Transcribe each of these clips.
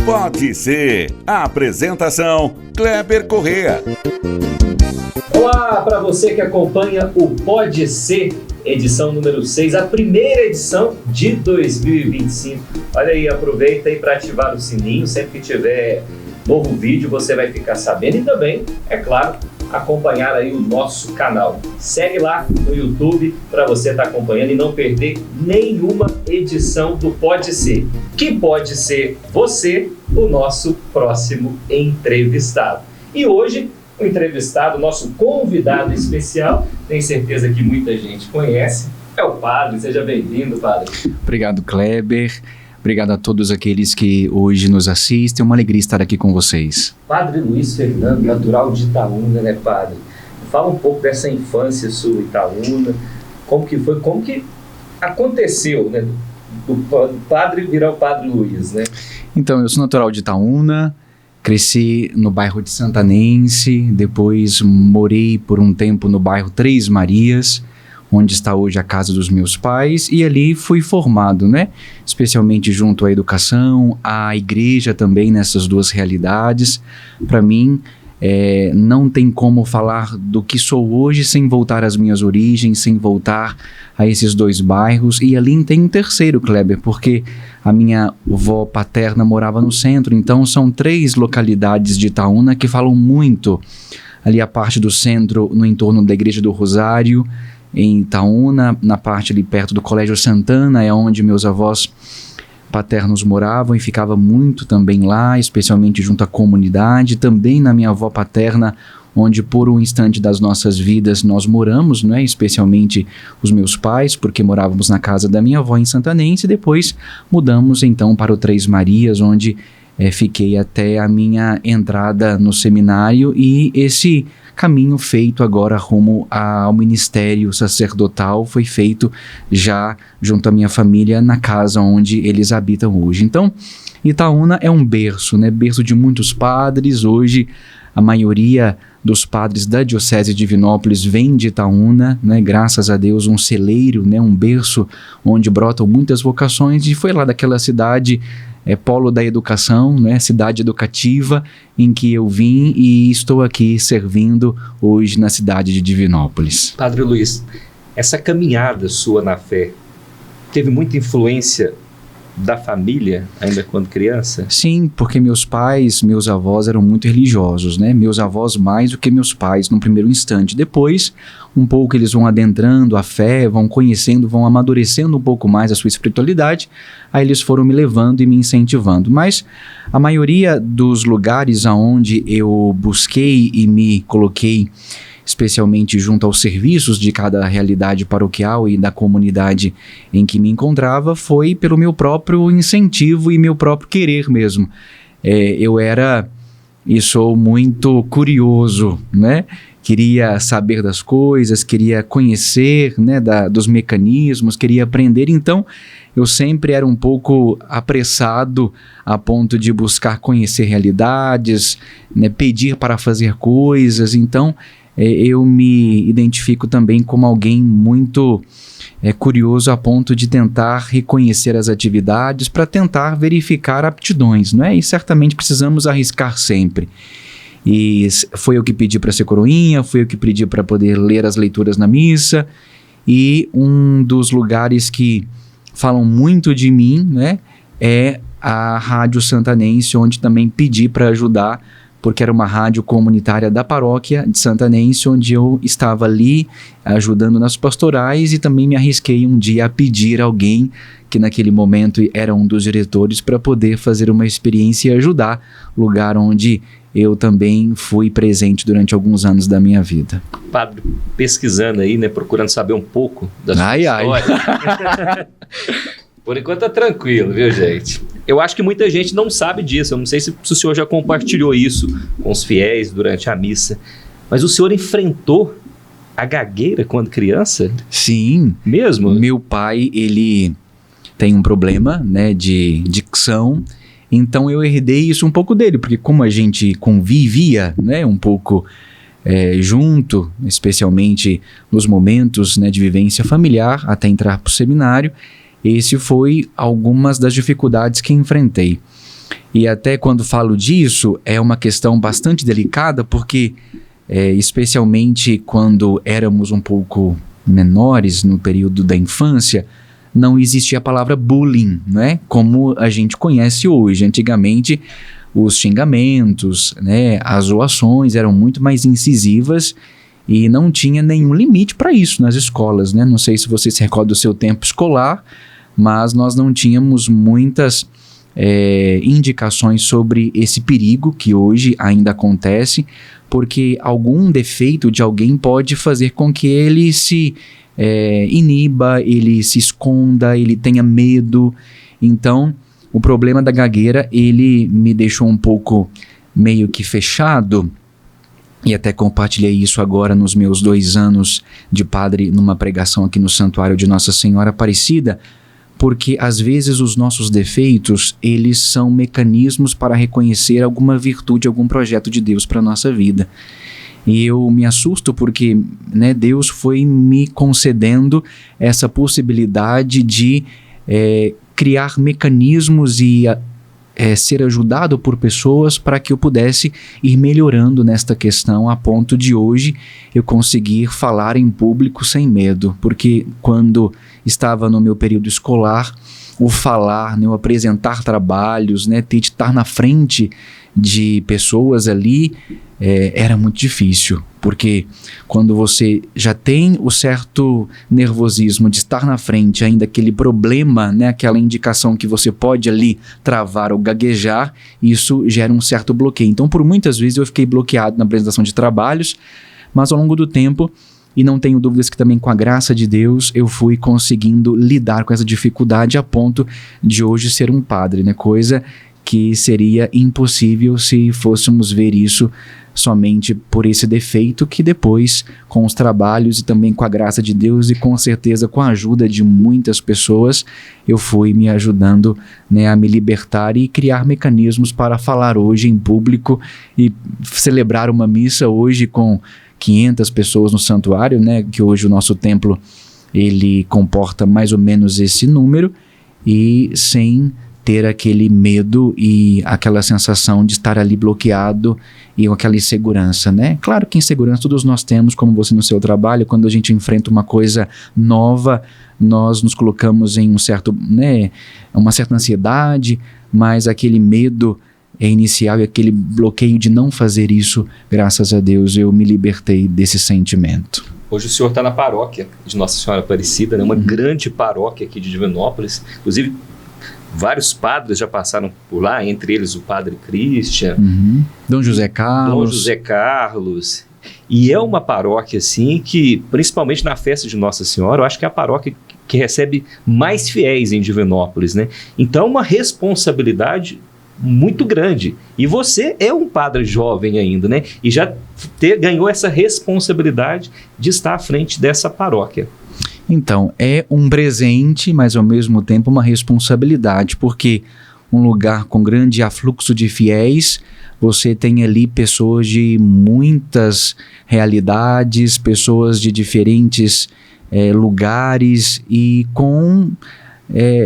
Pode Ser. A apresentação, Kleber Correa. Olá para você que acompanha o Pode Ser, edição número 6, a primeira edição de 2025. Olha aí, aproveita aí para ativar o sininho, sempre que tiver novo vídeo você vai ficar sabendo e também, é claro, acompanhar aí o nosso canal. Segue lá no YouTube para você estar acompanhando e não perder nenhuma edição do Pode Ser, que pode ser você, o nosso próximo entrevistado. E hoje, o entrevistado, nosso convidado especial, tenho certeza que muita gente conhece, é o Padre. Seja bem-vindo, Padre. Obrigado, Kleber. Obrigado a todos aqueles que hoje nos assistem. É uma alegria estar aqui com vocês. Padre Luiz Fernando, natural de Itaúna, né, Padre? Fala um pouco dessa infância sua em Itaúna, como que foi, como que aconteceu, né, do padre virar o Padre Luiz, né? Então, eu sou natural de Itaúna, cresci no bairro de Santanense, depois morei por um tempo no bairro Três Marias, onde está hoje a casa dos meus pais, e ali fui formado, né? Especialmente junto à educação, à igreja também, nessas duas realidades. Para mim, não tem como falar do que sou hoje sem voltar às minhas origens, sem voltar a esses dois bairros. E ali tem um terceiro, Kleber, porque a minha avó paterna morava no centro, então são 3 localidades de Itaúna que falam muito. Ali a parte do centro, no entorno da Igreja do Rosário, em Itaúna, na parte ali perto do Colégio Santana, é onde meus avós paternos moravam e ficava muito também lá, especialmente junto à comunidade. Também na minha avó paterna, onde por um instante das nossas vidas nós moramos, né? Especialmente os meus pais, porque morávamos na casa da minha avó em Santanense, e depois mudamos então para o Três Marias, onde fiquei até a minha entrada no seminário, e esse caminho feito agora rumo ao ministério sacerdotal foi feito já junto à minha família na casa onde eles habitam hoje. Então, Itaúna é um berço, né? Berço de muitos padres. Hoje a maioria dos padres da Diocese de Divinópolis vem de Itaúna, né? Graças a Deus, um celeiro, né? Um berço onde brotam muitas vocações, e foi lá daquela cidade, polo da educação, né? Cidade educativa, em que eu vim e estou aqui servindo hoje na cidade de Divinópolis. Padre Luiz, essa caminhada sua na fé teve muita influência da família, ainda quando criança? Sim, porque meus pais, meus avós eram muito religiosos, né? Meus avós mais do que meus pais no primeiro instante. Depois, um pouco eles vão adentrando a fé, vão conhecendo, vão amadurecendo um pouco mais a sua espiritualidade, aí eles foram me levando e me incentivando. Mas a maioria dos lugares aonde eu busquei e me coloquei, especialmente junto aos serviços de cada realidade paroquial e da comunidade em que me encontrava, foi pelo meu próprio incentivo e meu próprio querer mesmo. Eu era e sou muito curioso, né? Queria saber das coisas, queria conhecer, né, dos mecanismos, queria aprender. Então, eu sempre era um pouco apressado a ponto de buscar conhecer realidades, né, pedir para fazer coisas. Então, eu me identifico também como alguém muito curioso a ponto de tentar reconhecer as atividades para tentar verificar aptidões, não é? E certamente precisamos arriscar sempre. E foi eu que pedi para ser coroinha, foi eu que pedi para poder ler as leituras na missa, e um dos lugares que falam muito de mim, né, é a Rádio Santanense, onde também pedi para ajudar, porque era uma rádio comunitária da paróquia de Santanense, onde eu estava ali ajudando nas pastorais, e também me arrisquei um dia a pedir a alguém que naquele momento era um dos diretores para poder fazer uma experiência e ajudar, lugar onde eu também fui presente durante alguns anos da minha vida. Padre, pesquisando aí, né, procurando saber um pouco da sua história. Por enquanto tá tranquilo, viu, gente? Eu acho que muita gente não sabe disso. Eu não sei se o senhor já compartilhou isso com os fiéis durante a missa, mas o senhor enfrentou a gagueira quando criança? Sim. Mesmo? Meu pai, ele tem um problema, né, de dicção, então eu herdei isso um pouco dele, porque como a gente convivia, né, um pouco junto, especialmente nos momentos, né, de vivência familiar, até entrar para o seminário. Esse foi algumas das dificuldades que enfrentei. E até quando falo disso, é uma questão bastante delicada, porque especialmente quando éramos um pouco menores, no período da infância, não existia a palavra bullying, né? Como a gente conhece hoje. Antigamente, os xingamentos, né, as zoações eram muito mais incisivas e não tinha nenhum limite para isso nas escolas, né? Não sei se você se recorda do seu tempo escolar, mas nós não tínhamos muitas indicações sobre esse perigo que hoje ainda acontece, porque algum defeito de alguém pode fazer com que ele se iniba, ele se esconda, ele tenha medo. Então, o problema da gagueira, ele me deixou um pouco meio que fechado, e até compartilhei isso agora nos meus 2 anos de padre numa pregação aqui no Santuário de Nossa Senhora Aparecida, porque às vezes os nossos defeitos, eles são mecanismos para reconhecer alguma virtude, algum projeto de Deus para a nossa vida. E eu me assusto porque, né, Deus foi me concedendo essa possibilidade de criar mecanismos e ser ajudado por pessoas para que eu pudesse ir melhorando nesta questão, a ponto de hoje eu conseguir falar em público sem medo, porque quando estava no meu período escolar, o falar, né, o apresentar trabalhos, né, ter de estar na frente de pessoas ali, era muito difícil, porque quando você já tem o certo nervosismo de estar na frente, ainda aquele problema, né, aquela indicação que você pode ali travar ou gaguejar, isso gera um certo bloqueio. Então, por muitas vezes eu fiquei bloqueado na apresentação de trabalhos, mas ao longo do tempo, e não tenho dúvidas que também com a graça de Deus, eu fui conseguindo lidar com essa dificuldade a ponto de hoje ser um padre, né, coisa que seria impossível se fôssemos ver isso somente por esse defeito, que depois, com os trabalhos e também com a graça de Deus e com certeza com a ajuda de muitas pessoas, eu fui me ajudando, né, a me libertar e criar mecanismos para falar hoje em público e celebrar uma missa hoje com 500 pessoas no santuário, né, que hoje o nosso templo ele comporta mais ou menos esse número, e sem ter aquele medo e aquela sensação de estar ali bloqueado e com aquela insegurança, né? Claro que insegurança todos nós temos, como você no seu trabalho, quando a gente enfrenta uma coisa nova, nós nos colocamos em uma certa ansiedade, mas aquele medo inicial e aquele bloqueio de não fazer isso, graças a Deus, eu me libertei desse sentimento. Hoje o senhor está na paróquia de Nossa Senhora Aparecida, né? Uma grande paróquia aqui de Divinópolis, inclusive vários padres já passaram por lá, entre eles o padre Christian, Dom José Carlos. E é uma paróquia assim que, principalmente na festa de Nossa Senhora, eu acho que é a paróquia que recebe mais fiéis em Divinópolis, né? Então uma responsabilidade muito grande. E você é um padre jovem ainda, né? E já ganhou essa responsabilidade de estar à frente dessa paróquia. Então, é um presente, mas ao mesmo tempo uma responsabilidade, porque um lugar com grande afluxo de fiéis, você tem ali pessoas de muitas realidades, pessoas de diferentes lugares e com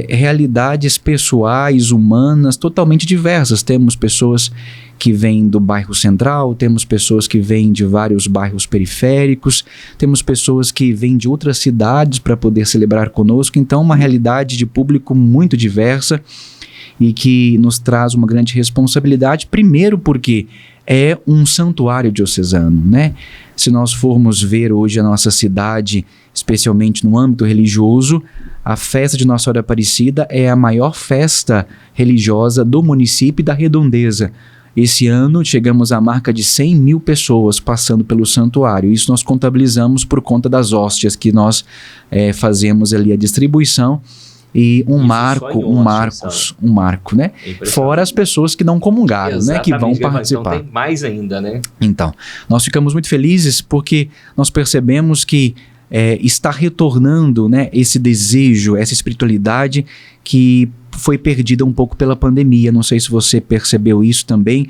realidades pessoais, humanas, totalmente diversas. Temos pessoas que vêm do bairro central, temos pessoas que vêm de vários bairros periféricos, temos pessoas que vêm de outras cidades para poder celebrar conosco. Então, uma realidade de público muito diversa e que nos traz uma grande responsabilidade, primeiro porque é um santuário diocesano, né? Se nós formos ver hoje a nossa cidade, especialmente no âmbito religioso, a festa de Nossa Senhora Aparecida é a maior festa religiosa do município e da redondeza. Esse ano chegamos à marca de 100 mil pessoas passando pelo santuário. Isso nós contabilizamos por conta das hóstias que nós fazemos ali a distribuição. E um marco, né? Fora as pessoas que não comungaram, né? Que vão participar. Então tem mais ainda, né? Então, nós ficamos muito felizes porque nós percebemos que está retornando, né, esse desejo, essa espiritualidade que foi perdida um pouco pela pandemia. Não sei se você percebeu isso também.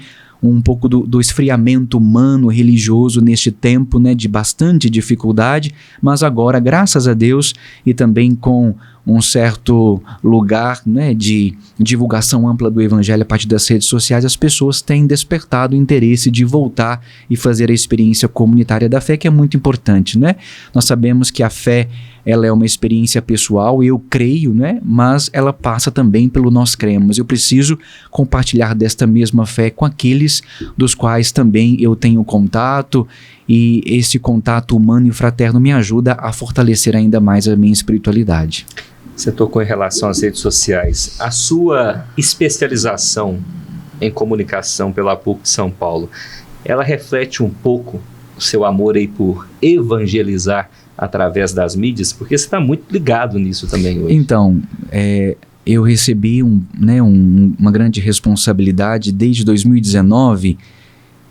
um pouco do esfriamento humano, religioso neste tempo, né, de bastante dificuldade, mas agora, graças a Deus, e também com um certo lugar, né, de divulgação ampla do Evangelho a partir das redes sociais, as pessoas têm despertado o interesse de voltar e fazer a experiência comunitária da fé, que é muito importante, né? Nós sabemos que a fé, ela é uma experiência pessoal, eu creio, né? Mas ela passa também pelo nós cremos. Eu preciso compartilhar desta mesma fé com aqueles dos quais também eu tenho contato, e esse contato humano e fraterno me ajuda a fortalecer ainda mais a minha espiritualidade. Você tocou em relação às redes sociais. A sua especialização em comunicação pela PUC de São Paulo, ela reflete um pouco o seu amor aí por evangelizar através das mídias? Porque você está muito ligado nisso também hoje. Então, eu recebi uma grande responsabilidade desde 2019,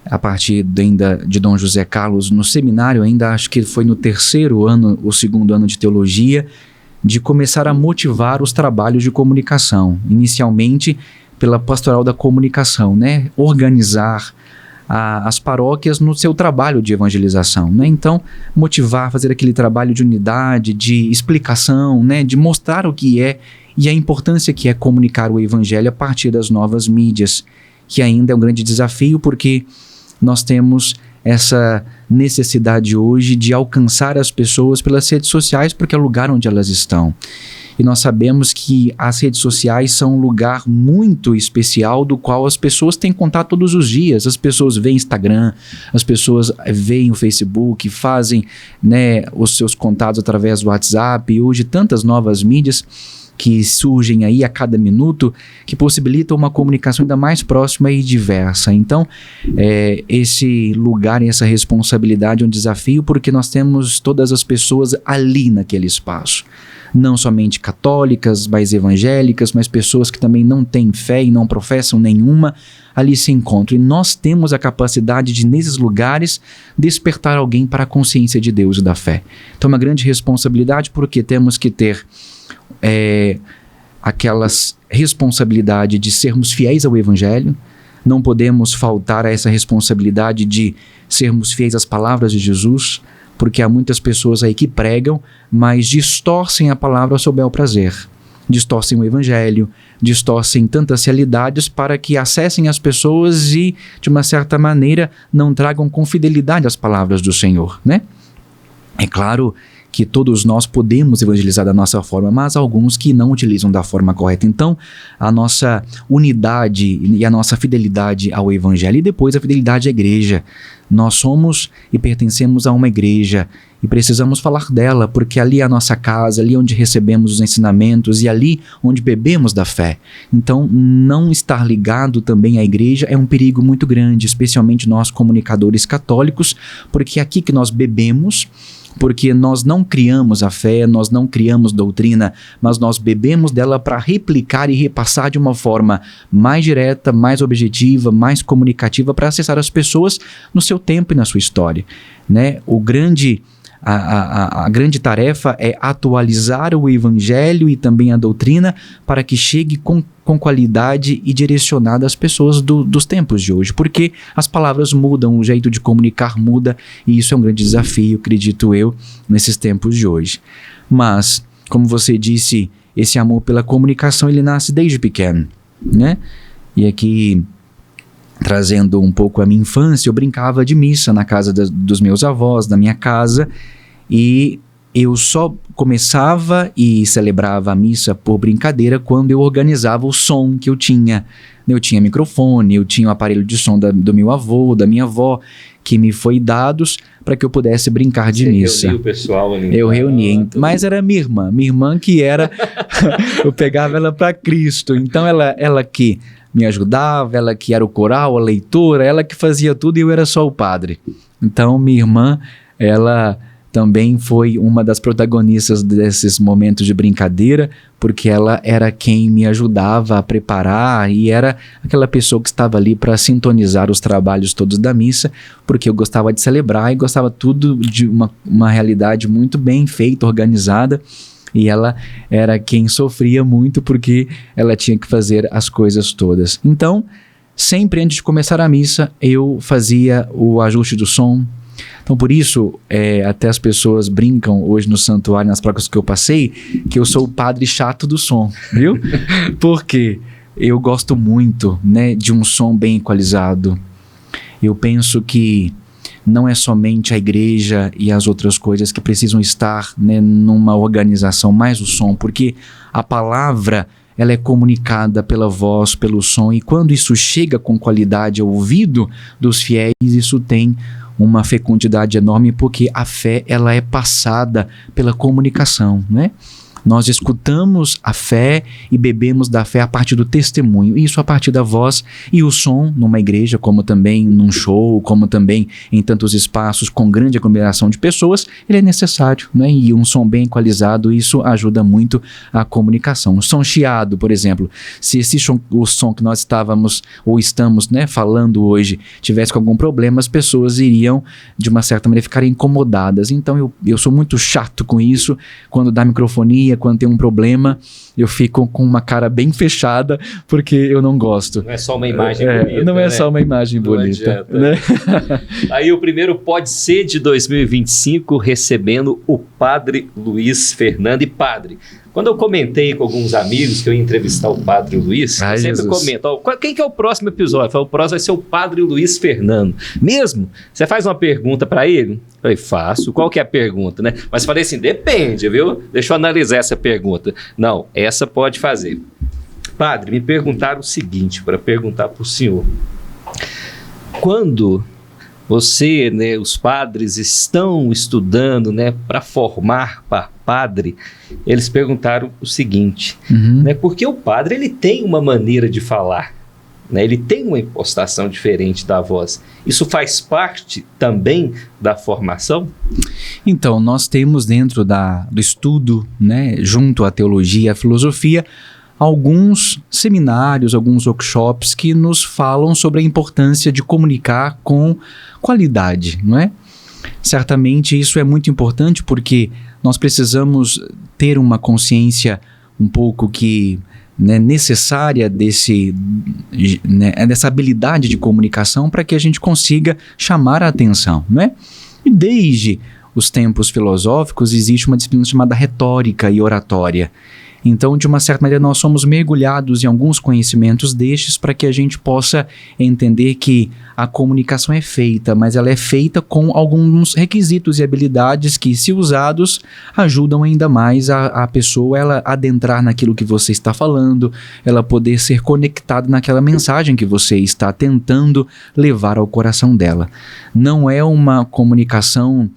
a partir ainda de Dom José Carlos, no seminário, ainda acho que foi no terceiro ano, o segundo ano de teologia, de começar a motivar os trabalhos de comunicação, inicialmente pela pastoral da comunicação, né? Organizar as paróquias no seu trabalho de evangelização, né? Então, motivar, fazer aquele trabalho de unidade, de explicação, né? De mostrar o que é e a importância que é comunicar o Evangelho a partir das novas mídias, que ainda é um grande desafio, porque nós temos essa necessidade hoje de alcançar as pessoas pelas redes sociais, porque é o lugar onde elas estão. E nós sabemos que as redes sociais são um lugar muito especial do qual as pessoas têm contato todos os dias. As pessoas veem Instagram, as pessoas veem o Facebook, fazem, né, os seus contatos através do WhatsApp, e hoje tantas novas mídias que surgem aí a cada minuto, que possibilitam uma comunicação ainda mais próxima e diversa. Então, esse lugar e essa responsabilidade é um desafio, porque nós temos todas as pessoas ali naquele espaço. Não somente católicas, mas evangélicas, mas pessoas que também não têm fé e não professam nenhuma, ali se encontram. E nós temos a capacidade de, nesses lugares, despertar alguém para a consciência de Deus e da fé. Então, é uma grande responsabilidade, porque temos que ter aquela responsabilidade de sermos fiéis ao Evangelho. Não podemos faltar a essa responsabilidade de sermos fiéis às palavras de Jesus, porque há muitas pessoas aí que pregam, mas distorcem a palavra ao seu bel prazer, distorcem o Evangelho, distorcem tantas realidades para que acessem as pessoas e, de uma certa maneira, não tragam com fidelidade as palavras do Senhor, né? É claro que todos nós podemos evangelizar da nossa forma, mas há alguns que não utilizam da forma correta. Então, a nossa unidade e a nossa fidelidade ao Evangelho, e depois a fidelidade à igreja. Nós somos e pertencemos a uma igreja e precisamos falar dela, porque ali é a nossa casa, ali onde recebemos os ensinamentos e ali onde bebemos da fé. Então, não estar ligado também à igreja é um perigo muito grande, especialmente nós comunicadores católicos, porque é aqui que nós bebemos, porque nós não criamos a fé, nós não criamos doutrina, mas nós bebemos dela para replicar e repassar de uma forma mais direta, mais objetiva, mais comunicativa, para acessar as pessoas no seu tempo e na sua história, né? A grande tarefa é atualizar o Evangelho e também a doutrina para que chegue com qualidade e direcionada às pessoas dos tempos de hoje, porque as palavras mudam, o jeito de comunicar muda, e isso é um grande desafio, acredito eu, nesses tempos de hoje. Mas, como você disse, esse amor pela comunicação, ele nasce desde pequeno, né? E aqui, trazendo um pouco a minha infância, eu brincava de missa na casa dos meus avós, da minha casa, e eu só começava e celebrava a missa por brincadeira quando eu organizava o som que eu tinha. Eu tinha microfone, eu tinha o aparelho de som do meu avô, da minha avó, que me foi dados para que eu pudesse brincar de missa. Você reunia o pessoal ali? Eu reunia, mas era minha irmã que era, eu pegava ela para Cristo, então ela que me ajudava, ela que era o coral, a leitora, ela que fazia tudo e eu era só o padre. Então minha irmã, ela também foi uma das protagonistas desses momentos de brincadeira, porque ela era quem me ajudava a preparar e era aquela pessoa que estava ali para sintonizar os trabalhos todos da missa, porque eu gostava de celebrar e gostava tudo de uma realidade muito bem feita, organizada, e ela era quem sofria muito porque ela tinha que fazer as coisas todas. Então, sempre antes de começar a missa, eu fazia o ajuste do som. Então, por isso, até as pessoas brincam hoje no santuário, nas placas que eu passei, que eu sou o padre chato do som, viu? Porque eu gosto muito, né, de um som bem equalizado. Eu penso que não é somente a igreja e as outras coisas que precisam estar, né, numa organização, mas o som, porque a palavra, ela é comunicada pela voz, pelo som, e quando isso chega com qualidade ao ouvido dos fiéis, isso tem uma fecundidade enorme, porque a fé, ela é passada pela comunicação, né? Nós escutamos a fé e bebemos da fé a partir do testemunho, isso a partir da voz, e o som numa igreja, como também num show, como também em tantos espaços com grande aglomeração de pessoas, ele é necessário, né? E um som bem equalizado, isso ajuda muito a comunicação. Um som chiado, por exemplo, se esse o som que nós estávamos ou estamos, né, falando hoje tivesse com algum problema, as pessoas iriam, de uma certa maneira, ficar incomodadas. Então eu sou muito chato com isso, quando dá microfonia, quando tem um problema, eu fico com uma cara bem fechada, porque eu não gosto. Não é só uma imagem bonita. Não é, né? Só uma imagem não bonita. Adianta, né? Aí o primeiro Pode Ser de 2025, recebendo o Padre Luiz Fernando. E padre, quando eu comentei com alguns amigos que eu ia entrevistar o Padre Luiz, eu sempre comento, ó, quem que é o próximo episódio? Eu falo, o próximo vai ser o Padre Luiz Fernando. Mesmo? Você faz uma pergunta para ele? Eu falei, faço. Qual que é a pergunta, né? Mas falei assim, depende, viu? Deixa eu analisar essa pergunta. Não, essa pode fazer. Padre, me perguntaram o seguinte, para perguntar para o senhor. Quando você, né, os padres estão estudando, né, para formar padre, eles perguntaram o seguinte, né, porque o padre, ele tem uma maneira de falar, né, ele tem uma impostação diferente da voz. Isso faz parte também da formação? Então, nós temos dentro do estudo, né, junto à teologia e à filosofia, alguns seminários, alguns workshops que nos falam sobre a importância de comunicar com qualidade, não é? Certamente isso é muito importante porque nós precisamos ter uma consciência um pouco que, né, necessária dessa habilidade de comunicação para que a gente consiga chamar a atenção, não é? E desde os tempos filosóficos existe uma disciplina chamada retórica e oratória. Então, de uma certa maneira, nós somos mergulhados em alguns conhecimentos destes para que a gente possa entender que a comunicação é feita, mas ela é feita com alguns requisitos e habilidades que, se usados, ajudam ainda mais a pessoa ela adentrar naquilo que você está falando, ela poder ser conectada naquela mensagem que você está tentando levar ao coração dela. Não é uma comunicação,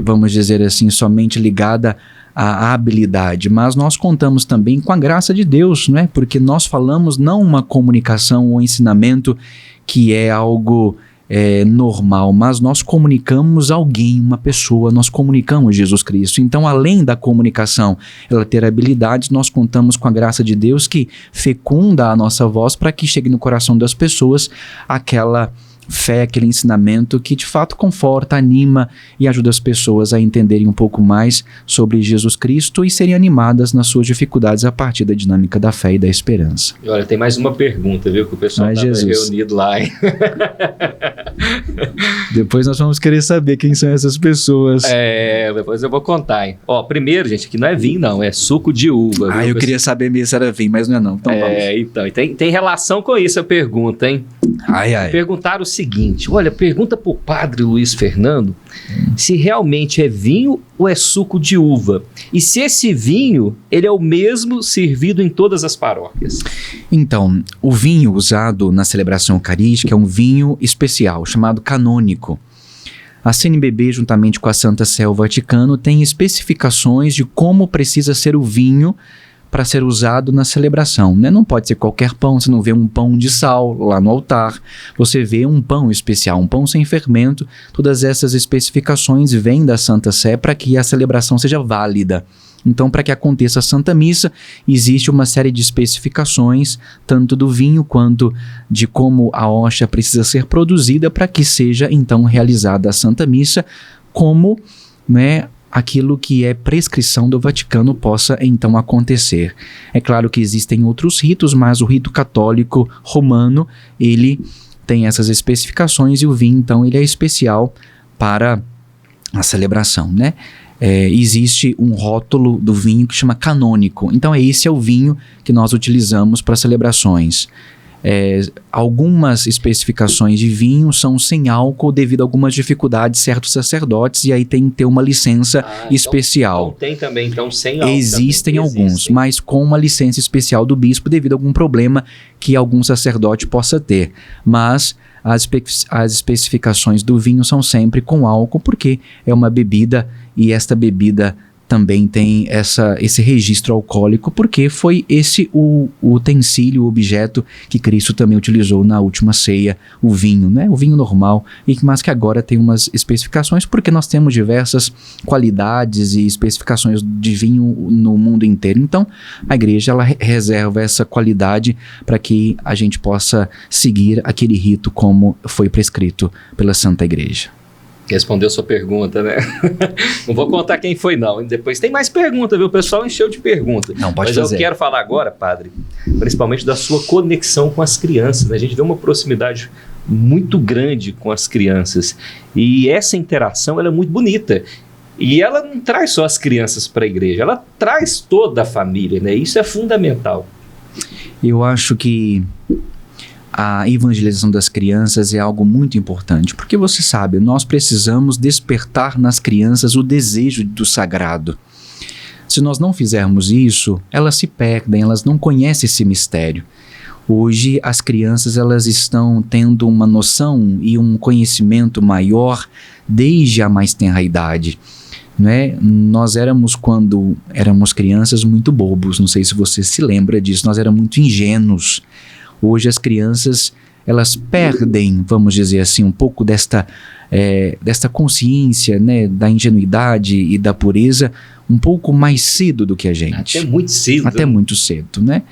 vamos dizer assim, somente ligada a habilidade, mas nós contamos também com a graça de Deus, não é? Porque nós falamos não uma comunicação ou ensinamento que é algo normal, mas nós comunicamos alguém, uma pessoa, nós comunicamos Jesus Cristo. Então, além da comunicação, ela ter habilidades, nós contamos com a graça de Deus que fecunda a nossa voz para que chegue no coração das pessoas aquela fé, aquele ensinamento que de fato conforta, anima e ajuda as pessoas a entenderem um pouco mais sobre Jesus Cristo e serem animadas nas suas dificuldades a partir da dinâmica da fé e da esperança. E olha, tem mais uma pergunta, viu, que o pessoal está reunido lá, hein? Depois nós vamos querer saber quem são essas pessoas. Depois eu vou contar, hein? Ó, primeiro, gente, aqui não é vinho, não, é suco de uva. Viu? Eu queria saber mesmo se era vinho, mas não é não. Então vamos. Então, tem relação com isso a pergunta, hein? Perguntaram o seguinte, olha, pergunta pro Padre Luiz Fernando se realmente é vinho ou é suco de uva. E se esse vinho, ele é o mesmo servido em todas as paróquias. Então, o vinho usado na celebração eucarística é um vinho especial, chamado canônico. A CNBB, juntamente com a Santa Sé Vaticano, tem especificações de como precisa ser o vinho para ser usado na celebração, né? Não pode ser qualquer pão, você não vê um pão de sal lá no altar, você vê um pão especial, um pão sem fermento. Todas essas especificações vêm da Santa Sé para que a celebração seja válida. Então, para que aconteça a Santa Missa, existe uma série de especificações, tanto do vinho quanto de como a hóstia precisa ser produzida para que seja, então, realizada a Santa Missa, como, né, aquilo que é prescrição do Vaticano possa então acontecer. É claro que existem outros ritos, mas o rito católico romano, ele tem essas especificações e o vinho, então, ele é especial para a celebração, né? Existe um rótulo do vinho que chama canônico. Então, esse é o vinho que nós utilizamos para celebrações. Algumas especificações de vinho são sem álcool devido a algumas dificuldades de certos sacerdotes, e aí tem que ter uma licença especial. Então tem também, então, sem álcool. Existem alguns, mas com uma licença especial do bispo devido a algum problema que algum sacerdote possa ter. Mas as especificações do vinho são sempre com álcool, porque é uma bebida, e esta bebida também tem esse registro alcoólico, porque foi esse o utensílio, o objeto que Cristo também utilizou na última ceia, o vinho, né? O vinho normal, mas que agora tem umas especificações, porque nós temos diversas qualidades e especificações de vinho no mundo inteiro. Então, a igreja ela reserva essa qualidade para que a gente possa seguir aquele rito como foi prescrito pela Santa Igreja. Respondeu sua pergunta, né? Não vou contar quem foi, não. Depois tem mais pergunta, viu? O pessoal encheu de pergunta. Não, pode Mas fazer. eu quero falar agora, padre, principalmente da sua conexão com as crianças, né? A gente vê uma proximidade muito grande com as crianças. E essa interação, ela é muito bonita. E ela não traz só as crianças para a igreja, ela traz toda a família, né? Isso é fundamental. Eu acho que a evangelização das crianças é algo muito importante, porque você sabe, nós precisamos despertar nas crianças o desejo do sagrado. Se nós não fizermos isso, elas se perdem, elas não conhecem esse mistério. Hoje as crianças elas estão tendo uma noção e um conhecimento maior desde a mais tenra idade. Né? Nós éramos, quando éramos crianças, muito bobos, não sei se você se lembra disso, nós éramos muito ingênuos. Hoje as crianças, elas perdem, vamos dizer assim, um pouco desta consciência, né, da ingenuidade e da pureza um pouco mais cedo do que a gente. Até muito cedo. Até muito cedo, né?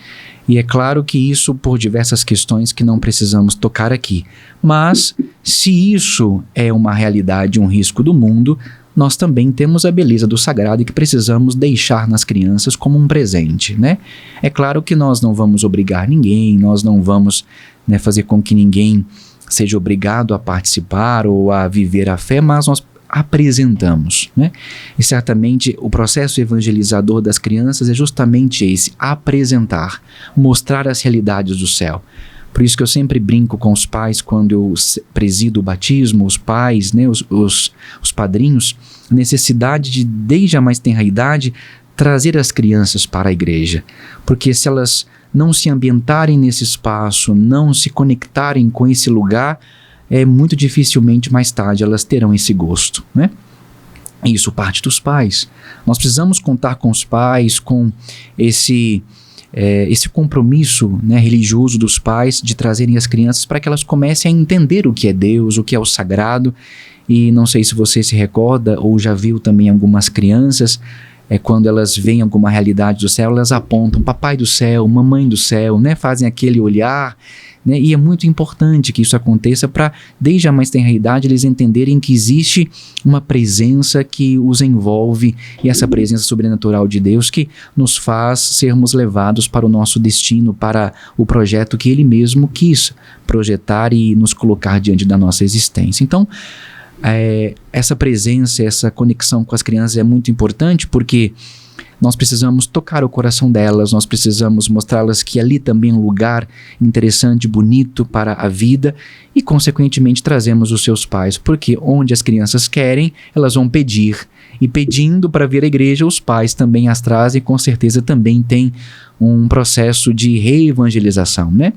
E é claro que isso por diversas questões que não precisamos tocar aqui. Mas se isso é uma realidade, um risco do mundo, nós também temos a beleza do sagrado e que precisamos deixar nas crianças como um presente, né? É claro que nós não vamos obrigar ninguém, nós não vamos, né, fazer com que ninguém seja obrigado a participar ou a viver a fé, mas nós apresentamos, né? E certamente o processo evangelizador das crianças é justamente esse, apresentar, mostrar as realidades do céu. Por isso que eu sempre brinco com os pais quando eu presido o batismo, os pais, né, os padrinhos, necessidade de, desde a mais tenra idade, trazer as crianças para a igreja. Porque se elas não se ambientarem nesse espaço, não se conectarem com esse lugar, muito dificilmente mais tarde elas terão esse gosto, né? Isso parte dos pais. Nós precisamos contar com os pais, com esse compromisso, né, religioso dos pais de trazerem as crianças para que elas comecem a entender o que é Deus, o que é o sagrado. E não sei se você se recorda ou já viu também algumas crianças, quando elas veem alguma realidade do céu, elas apontam papai do céu, mamãe do céu, né, fazem aquele olhar, né, e é muito importante que isso aconteça para, desde a mais tenra idade, eles entenderem que existe uma presença que os envolve, e essa presença sobrenatural de Deus que nos faz sermos levados para o nosso destino, para o projeto que Ele mesmo quis projetar e nos colocar diante da nossa existência. Então, essa presença, essa conexão com as crianças é muito importante, porque nós precisamos tocar o coração delas, nós precisamos mostrá-las que ali também é um lugar interessante, bonito para a vida, e consequentemente trazemos os seus pais, porque onde as crianças querem, elas vão pedir, e pedindo para vir à igreja, os pais também as trazem, e com certeza também tem um processo de reevangelização, né?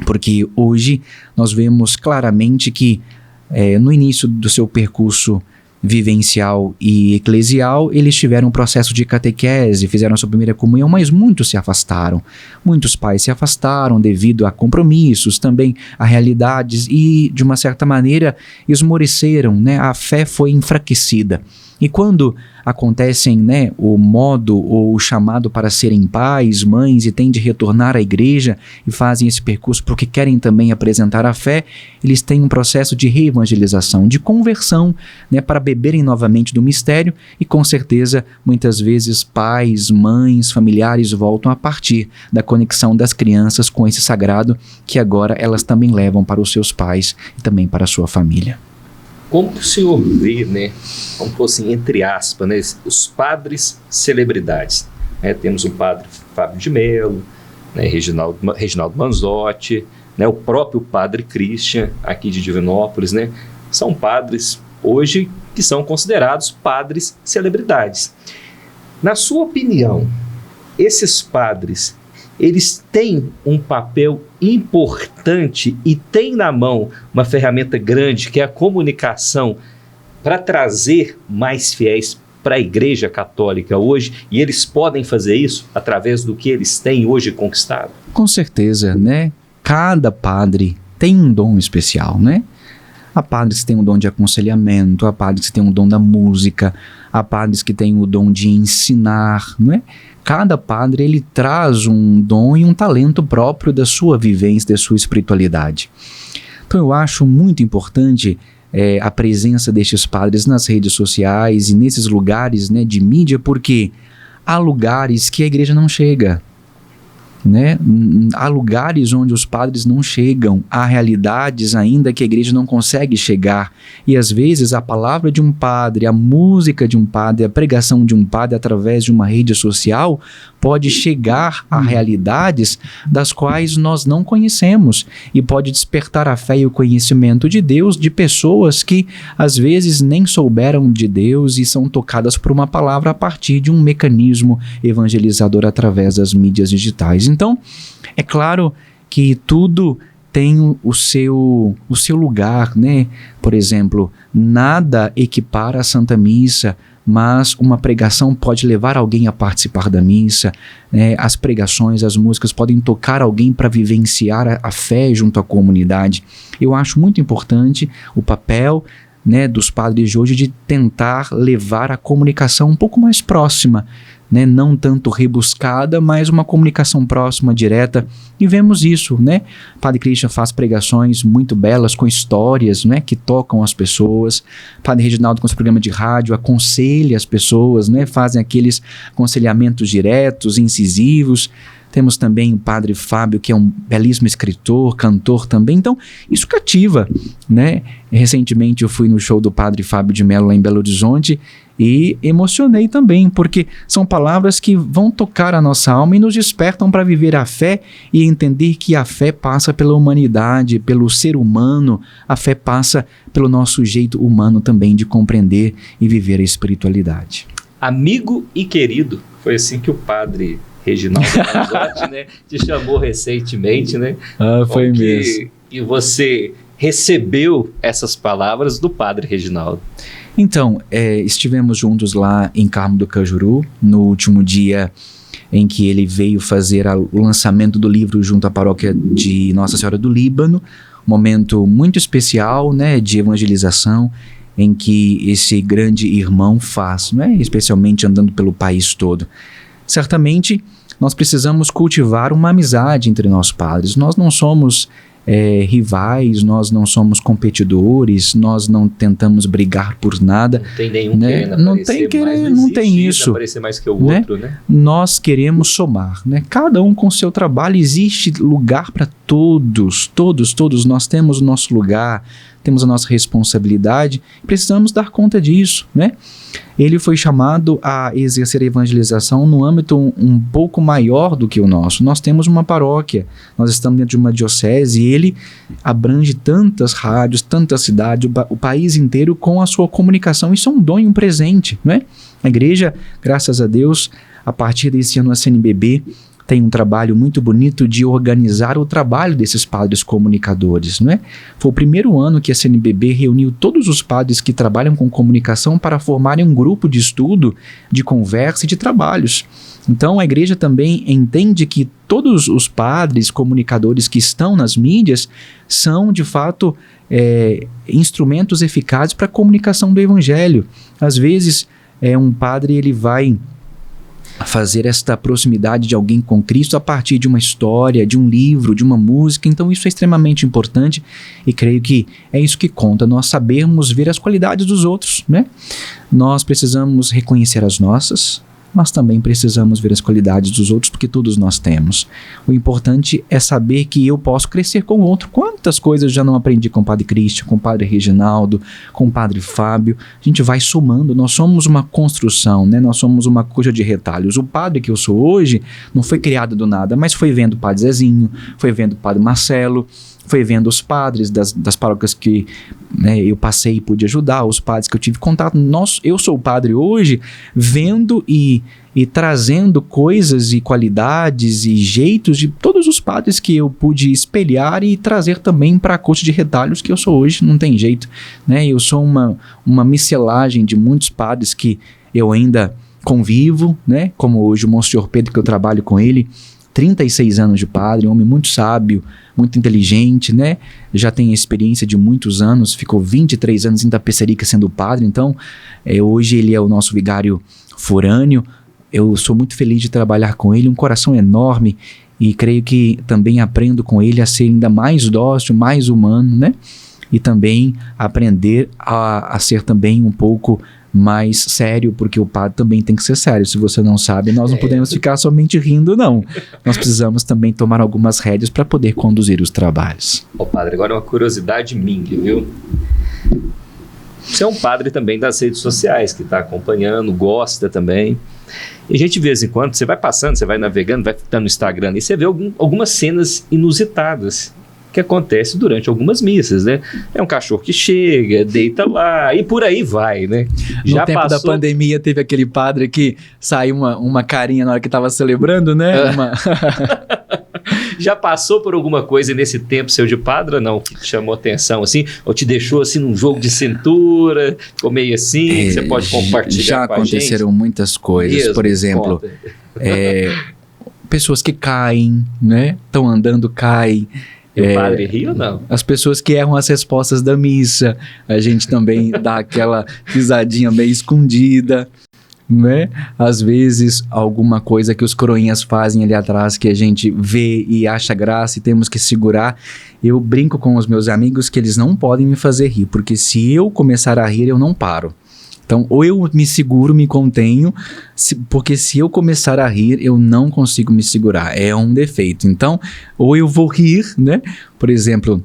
Porque hoje nós vemos claramente que no início do seu percurso vivencial e eclesial, eles tiveram um processo de catequese, fizeram a sua primeira comunhão, mas muitos se afastaram. Muitos pais se afastaram devido a compromissos, também a realidades, e de uma certa maneira esmoreceram, né? A fé foi enfraquecida. E quando acontecem, né, o modo ou o chamado para serem pais, mães e têm de retornar à igreja e fazem esse percurso porque querem também apresentar a fé, eles têm um processo de reevangelização, de conversão, né, para beberem novamente do mistério e com certeza muitas vezes pais, mães, familiares voltam a partir da conexão das crianças com esse sagrado que agora elas também levam para os seus pais e também para a sua família. Como que o senhor vê, né, como fosse entre aspas, né, os padres celebridades? Temos o padre Fábio de Mello, né, Reginaldo Manzotti, né, o próprio padre Christian, aqui de Divinópolis, né, são padres hoje que são considerados padres celebridades. Na sua opinião, esses padres, eles têm um papel importante e têm na mão uma ferramenta grande que é a comunicação para trazer mais fiéis para a Igreja Católica hoje, e eles podem fazer isso através do que eles têm hoje conquistado? Com certeza, né? Cada padre tem um dom especial, né? Há padres que têm o dom de aconselhamento, há padres que têm o dom da música, há padres que têm o dom de ensinar, não é? Cada padre, ele traz um dom e um talento próprio da sua vivência, da sua espiritualidade. Então eu acho muito importante a presença destes padres nas redes sociais e nesses lugares, né, de mídia, porque há lugares que a igreja não chega, né? Há lugares onde os padres não chegam, há realidades ainda que a igreja não consegue chegar, e às vezes a palavra de um padre, a música de um padre, a pregação de um padre através de uma rede social pode chegar a realidades das quais nós não conhecemos e pode despertar a fé e o conhecimento de Deus de pessoas que às vezes nem souberam de Deus e são tocadas por uma palavra a partir de um mecanismo evangelizador através das mídias digitais. Então, é claro que tudo tem o seu lugar, né? Por exemplo, nada equipara a Santa Missa, mas uma pregação pode levar alguém a participar da missa, né? As pregações, as músicas podem tocar alguém para vivenciar a fé junto à comunidade. Eu acho muito importante o papel, né, dos padres de hoje de tentar levar a comunicação um pouco mais próxima, né, não tanto rebuscada, mas uma comunicação próxima, direta, e vemos isso, né? Padre Christian faz pregações muito belas, com histórias, né, que tocam as pessoas. Padre Reginaldo, com seu programa de rádio, aconselha as pessoas, né, fazem aqueles aconselhamentos diretos, incisivos. Temos também o Padre Fábio, que é um belíssimo escritor, cantor também. Então, isso cativa, né? Recentemente eu fui no show do Padre Fábio de Mello lá em Belo Horizonte e emocionei também, porque são palavras que vão tocar a nossa alma e nos despertam para viver a fé e entender que a fé passa pela humanidade, pelo ser humano, a fé passa pelo nosso jeito humano também de compreender e viver a espiritualidade. Amigo e querido, foi assim que o Padre Reginaldo Manzotti, né, te chamou recentemente, né? Foi mesmo. E você recebeu essas palavras do Padre Reginaldo. Então, estivemos juntos lá em Carmo do Cajuru, no último dia em que ele veio fazer o lançamento do livro junto à paróquia de Nossa Senhora do Líbano, um momento muito especial, né, de evangelização, em que esse grande irmão faz, né, especialmente andando pelo país todo. Certamente, nós precisamos cultivar uma amizade entre nós padres. Nós não somos rivais, nós não somos competidores, nós não tentamos brigar por nada. Não tem nenhum né? Não tem isso. Aparecer mais que o outro, né? Nós queremos somar, né? Cada um com seu trabalho, existe lugar para todos, nós temos o nosso lugar, temos a nossa responsabilidade, precisamos dar conta disso, né? Ele foi chamado a exercer a evangelização no âmbito um pouco maior do que o nosso. Nós temos uma paróquia, nós estamos dentro de uma diocese e ele abrange tantas rádios, tantas cidades, o país inteiro com a sua comunicação. Isso é um dom e um presente, não é? A igreja, graças a Deus, a partir desse ano a CNBB tem um trabalho muito bonito de organizar o trabalho desses padres comunicadores, não é? Foi o primeiro ano que a CNBB reuniu todos os padres que trabalham com comunicação para formarem um grupo de estudo, de conversa e de trabalhos. Então a igreja também entende que todos os padres comunicadores que estão nas mídias são de fato instrumentos eficazes para a comunicação do evangelho. Às vezes um padre ele vai fazer esta proximidade de alguém com Cristo a partir de uma história, de um livro, de uma música. Então isso é extremamente importante e creio que é isso que conta, nós sabermos ver as qualidades dos outros, né? Nós precisamos reconhecer as nossas, mas também precisamos ver as qualidades dos outros, porque todos nós temos. O importante é saber que eu posso crescer com o outro. Quantas coisas eu já não aprendi com o Padre Cristian, com o Padre Reginaldo, com o Padre Fábio. A gente vai somando, nós somos uma construção, né? Nós somos uma coisa de retalhos. O padre que eu sou hoje não foi criado do nada, mas foi vendo o Padre Zezinho, foi vendo o Padre Marcelo, foi vendo os padres das paróquias que eu passei e pude ajudar, os padres que eu tive contato. Eu sou padre hoje vendo e trazendo coisas e qualidades e jeitos de todos os padres que eu pude espelhar e trazer também para a corte de retalhos que eu sou hoje. Não tem jeito, né? Eu sou uma miscelagem de muitos padres que eu ainda convivo, né? Como hoje o Monsenhor Pedro, que eu trabalho com ele, 36 anos de padre, um homem muito sábio, muito inteligente, né? Já tem experiência de muitos anos, ficou 23 anos em Tapecerica sendo padre, então hoje ele é o nosso vigário forâneo. Eu sou muito feliz de trabalhar com ele, um coração enorme, e creio que também aprendo com ele a ser ainda mais dócil, mais humano, né? E também aprender a ser também um pouco mais sério, porque o padre também tem que ser sério. Se você não sabe, nós não podemos ficar somente rindo, não. Nós precisamos também tomar algumas rédeas para poder conduzir os trabalhos. Ô padre, agora uma curiosidade minha, viu? Você é um padre também das redes sociais, que está acompanhando, gosta também. E a gente, de vez em quando, você vai passando, você vai navegando, vai estar no Instagram e você vê algumas cenas inusitadas que acontece durante algumas missas, né? É um cachorro que chega, deita lá e por aí vai, né? No tempo da pandemia teve aquele padre que saiu uma carinha na hora que estava celebrando, né? Já passou por alguma coisa nesse tempo seu de padre ou não? Que te chamou atenção assim? Ou te deixou assim num jogo de cintura? Ficou meio assim? Que você pode compartilhar já com a gente? Já aconteceram muitas coisas. Mesmo, por exemplo, pessoas que caem, né? Estão andando, caem. O padre ri ou não? As pessoas que erram as respostas da missa, a gente também dá aquela risadinha meio escondida, né? Às vezes alguma coisa que os coroinhas fazem ali atrás que a gente vê e acha graça e temos que segurar. Eu brinco com os meus amigos que eles não podem me fazer rir, porque se eu começar a rir eu não paro. Então, ou eu me seguro, me contenho, porque se eu começar a rir, eu não consigo me segurar. É um defeito. Então, ou eu vou rir, né? Por exemplo,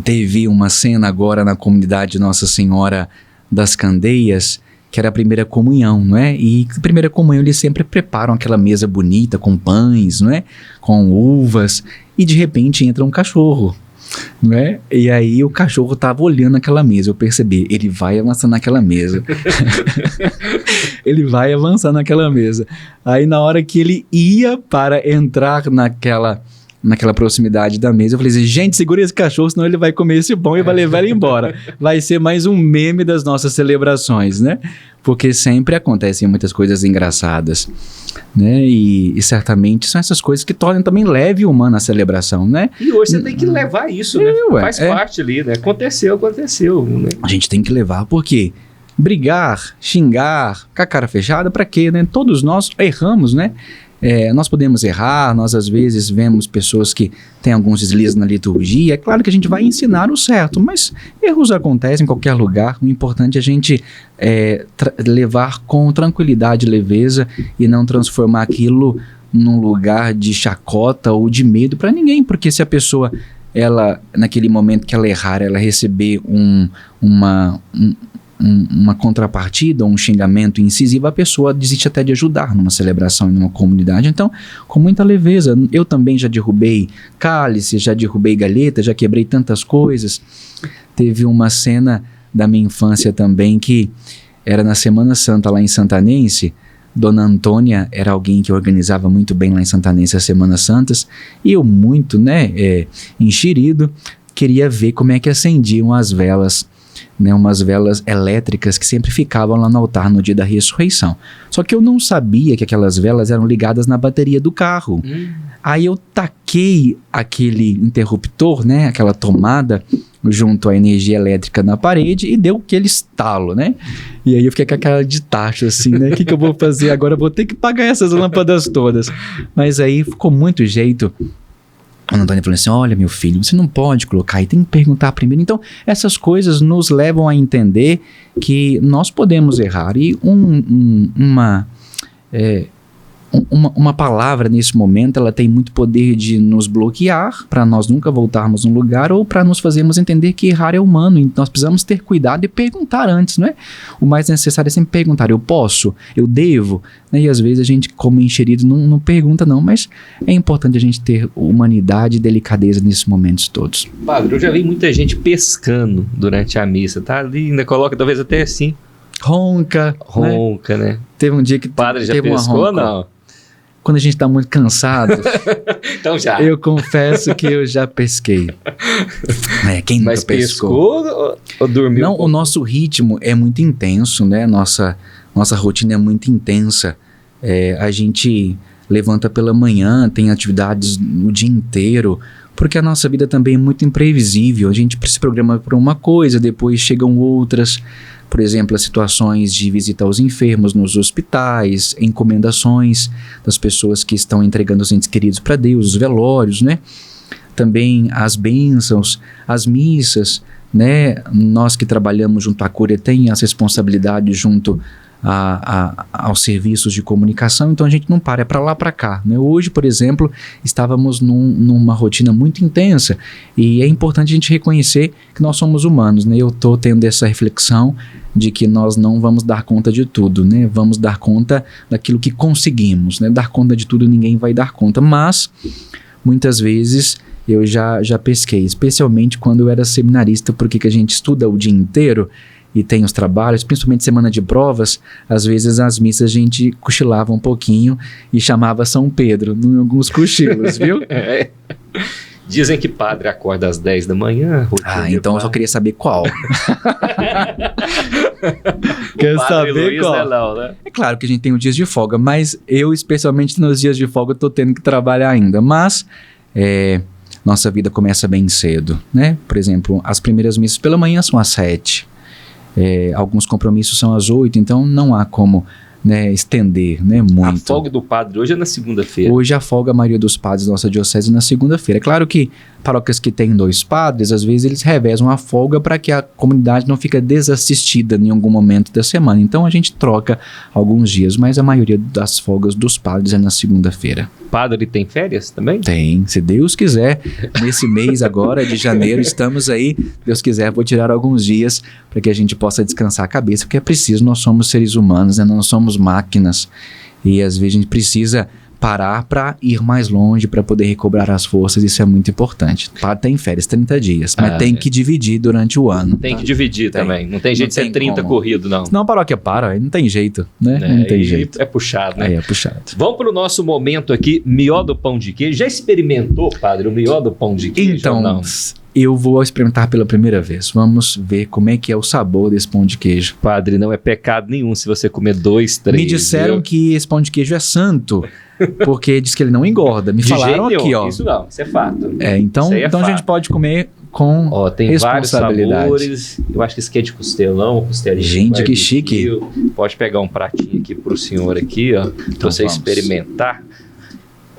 teve uma cena agora na comunidade Nossa Senhora das Candeias, que era a primeira comunhão, não é? E a primeira comunhão eles sempre preparam aquela mesa bonita com pães, não é? Com uvas, e de repente entra um cachorro. Né? E aí o cachorro tava olhando aquela mesa. Eu percebi, ele vai avançar naquela mesa. Ele vai avançar naquela mesa. Aí na hora que ele ia para entrar naquela proximidade da mesa, eu falei assim, gente, segura esse cachorro, senão ele vai comer esse pão e vai levar ele embora. Vai ser mais um meme das nossas celebrações, né? Porque sempre acontecem muitas coisas engraçadas, né? E certamente são essas coisas que tornam também leve e humana a celebração, né? E hoje você tem que levar isso, né? Faz parte ali, né? Aconteceu. Né? A gente tem que levar, porque brigar, xingar, com a cara fechada, pra quê, né? Todos nós erramos, né? Nós podemos errar, nós às vezes vemos pessoas que têm alguns deslizes na liturgia. É claro que a gente vai ensinar o certo, mas erros acontecem em qualquer lugar. O importante é a gente levar com tranquilidade e leveza e não transformar aquilo num lugar de chacota ou de medo para ninguém, porque se a pessoa, naquele momento que ela errar, ela receber uma contrapartida, um xingamento incisivo, a pessoa desiste até de ajudar numa celebração e numa comunidade. Então, com muita leveza, eu também já derrubei cálice, já derrubei galheta, já quebrei tantas coisas. Teve uma cena da minha infância também que era na Semana Santa lá em Santanense, Dona Antônia era alguém que organizava muito bem lá em Santanense as Semanas Santas, e eu muito, enxerido, queria ver como é que acendiam as velas, né, umas velas elétricas que sempre ficavam lá no altar no dia da ressurreição. Só que eu não sabia que aquelas velas eram ligadas na bateria do carro. Aí eu taquei aquele interruptor, né, aquela tomada, junto à energia elétrica na parede e deu aquele estalo, né? E aí eu fiquei com aquela de taxa, assim, né? O que eu vou fazer agora? Eu vou ter que pagar essas lâmpadas todas. Mas aí ficou muito jeito. A Antônia falou assim, olha meu filho, você não pode colocar aí, tem que perguntar primeiro. Então essas coisas nos levam a entender que nós podemos errar. E uma palavra nesse momento, ela tem muito poder de nos bloquear para nós nunca voltarmos num lugar, ou para nos fazermos entender que errar é humano, então nós precisamos ter cuidado e perguntar antes, não é? O mais necessário é sempre perguntar, eu posso? Eu devo? Né? E às vezes a gente, como enxerido, não pergunta não, mas é importante a gente ter humanidade e delicadeza nesses momentos todos. Padre, eu já vi muita gente pescando durante a missa, tá ali, ainda coloca talvez até assim. Ronca, né? Teve um dia que o padre já teve pescou ou não? Quando a gente tá muito cansado, então já. Eu confesso que eu já pesquei. Quem nunca pescou? Ou dormiu? Não, o nosso ritmo é muito intenso, né? Nossa rotina é muito intensa. A gente levanta pela manhã, tem atividades o dia inteiro, porque a nossa vida também é muito imprevisível. A gente se programa para uma coisa, depois chegam outras. Por exemplo, as situações de visita aos enfermos nos hospitais, encomendações das pessoas que estão entregando os entes queridos para Deus, os velórios, né? Também as bênçãos, as missas, né? Nós que trabalhamos junto à Cúria tem as responsabilidades junto aos serviços de comunicação, então a gente não para, é para lá, para cá, né? Hoje, por exemplo, estávamos numa rotina muito intensa e é importante a gente reconhecer que nós somos humanos, né? Eu estou tendo essa reflexão de que nós não vamos dar conta de tudo, né? Vamos dar conta daquilo que conseguimos, né? Dar conta de tudo ninguém vai dar conta, mas muitas vezes eu já pesquei, especialmente quando eu era seminarista, porque a gente estuda o dia inteiro e tem os trabalhos, principalmente semana de provas, às vezes as missas a gente cochilava um pouquinho e chamava São Pedro em alguns cochilos, viu? Dizem que padre acorda às 10 da manhã. Então eu só queria saber qual. Quer saber Luiz qual? Não, né? É claro que a gente tem os dias de folga, mas eu, especialmente nos dias de folga, estou tendo que trabalhar ainda. Mas nossa vida começa bem cedo, né? Por exemplo, as primeiras missas pela manhã são às 7. Alguns compromissos são às 8, então não há como, né, estender, né, muito. A folga do padre hoje é na segunda-feira. Hoje a folga a maioria dos padres da nossa diocese na segunda-feira. É claro que paróquias que têm 2 padres, às vezes eles revezam a folga para que a comunidade não fique desassistida em algum momento da semana. Então a gente troca alguns dias, mas a maioria das folgas dos padres é na segunda-feira. Padre tem férias também? Tem, se Deus quiser. Nesse mês agora de janeiro estamos aí, Deus quiser, vou tirar alguns dias para que a gente possa descansar a cabeça, porque é preciso, nós somos seres humanos, né? Nós somos máquinas e às vezes a gente precisa parar para ir mais longe, para poder recobrar as forças, isso é muito importante. Tem férias, 30 dias, mas tem que dividir durante o ano. Tem que dividir também, não tem jeito de ser 30 corrido, não. Não, a paróquia para, aí não tem jeito, né? Não tem jeito. É puxado, né? É puxado. Vamos para o nosso momento aqui, mió do pão de queijo. Já experimentou, padre, o mió do pão de queijo? Então, não? Eu vou experimentar pela primeira vez. Vamos ver como é que é o sabor desse pão de queijo. Padre, não é pecado nenhum se você comer 2, 3. Me disseram que esse pão de queijo é santo, porque diz que ele não engorda. Me falaram aqui, ó. Isso não, isso é fato. Então a gente pode comer com tem vários responsabilidade. Sabores. Eu acho que esse aqui é de costelão, costelinha. Gente, que chique. Pode pegar um pratinho aqui pro senhor aqui, ó, pra você experimentar.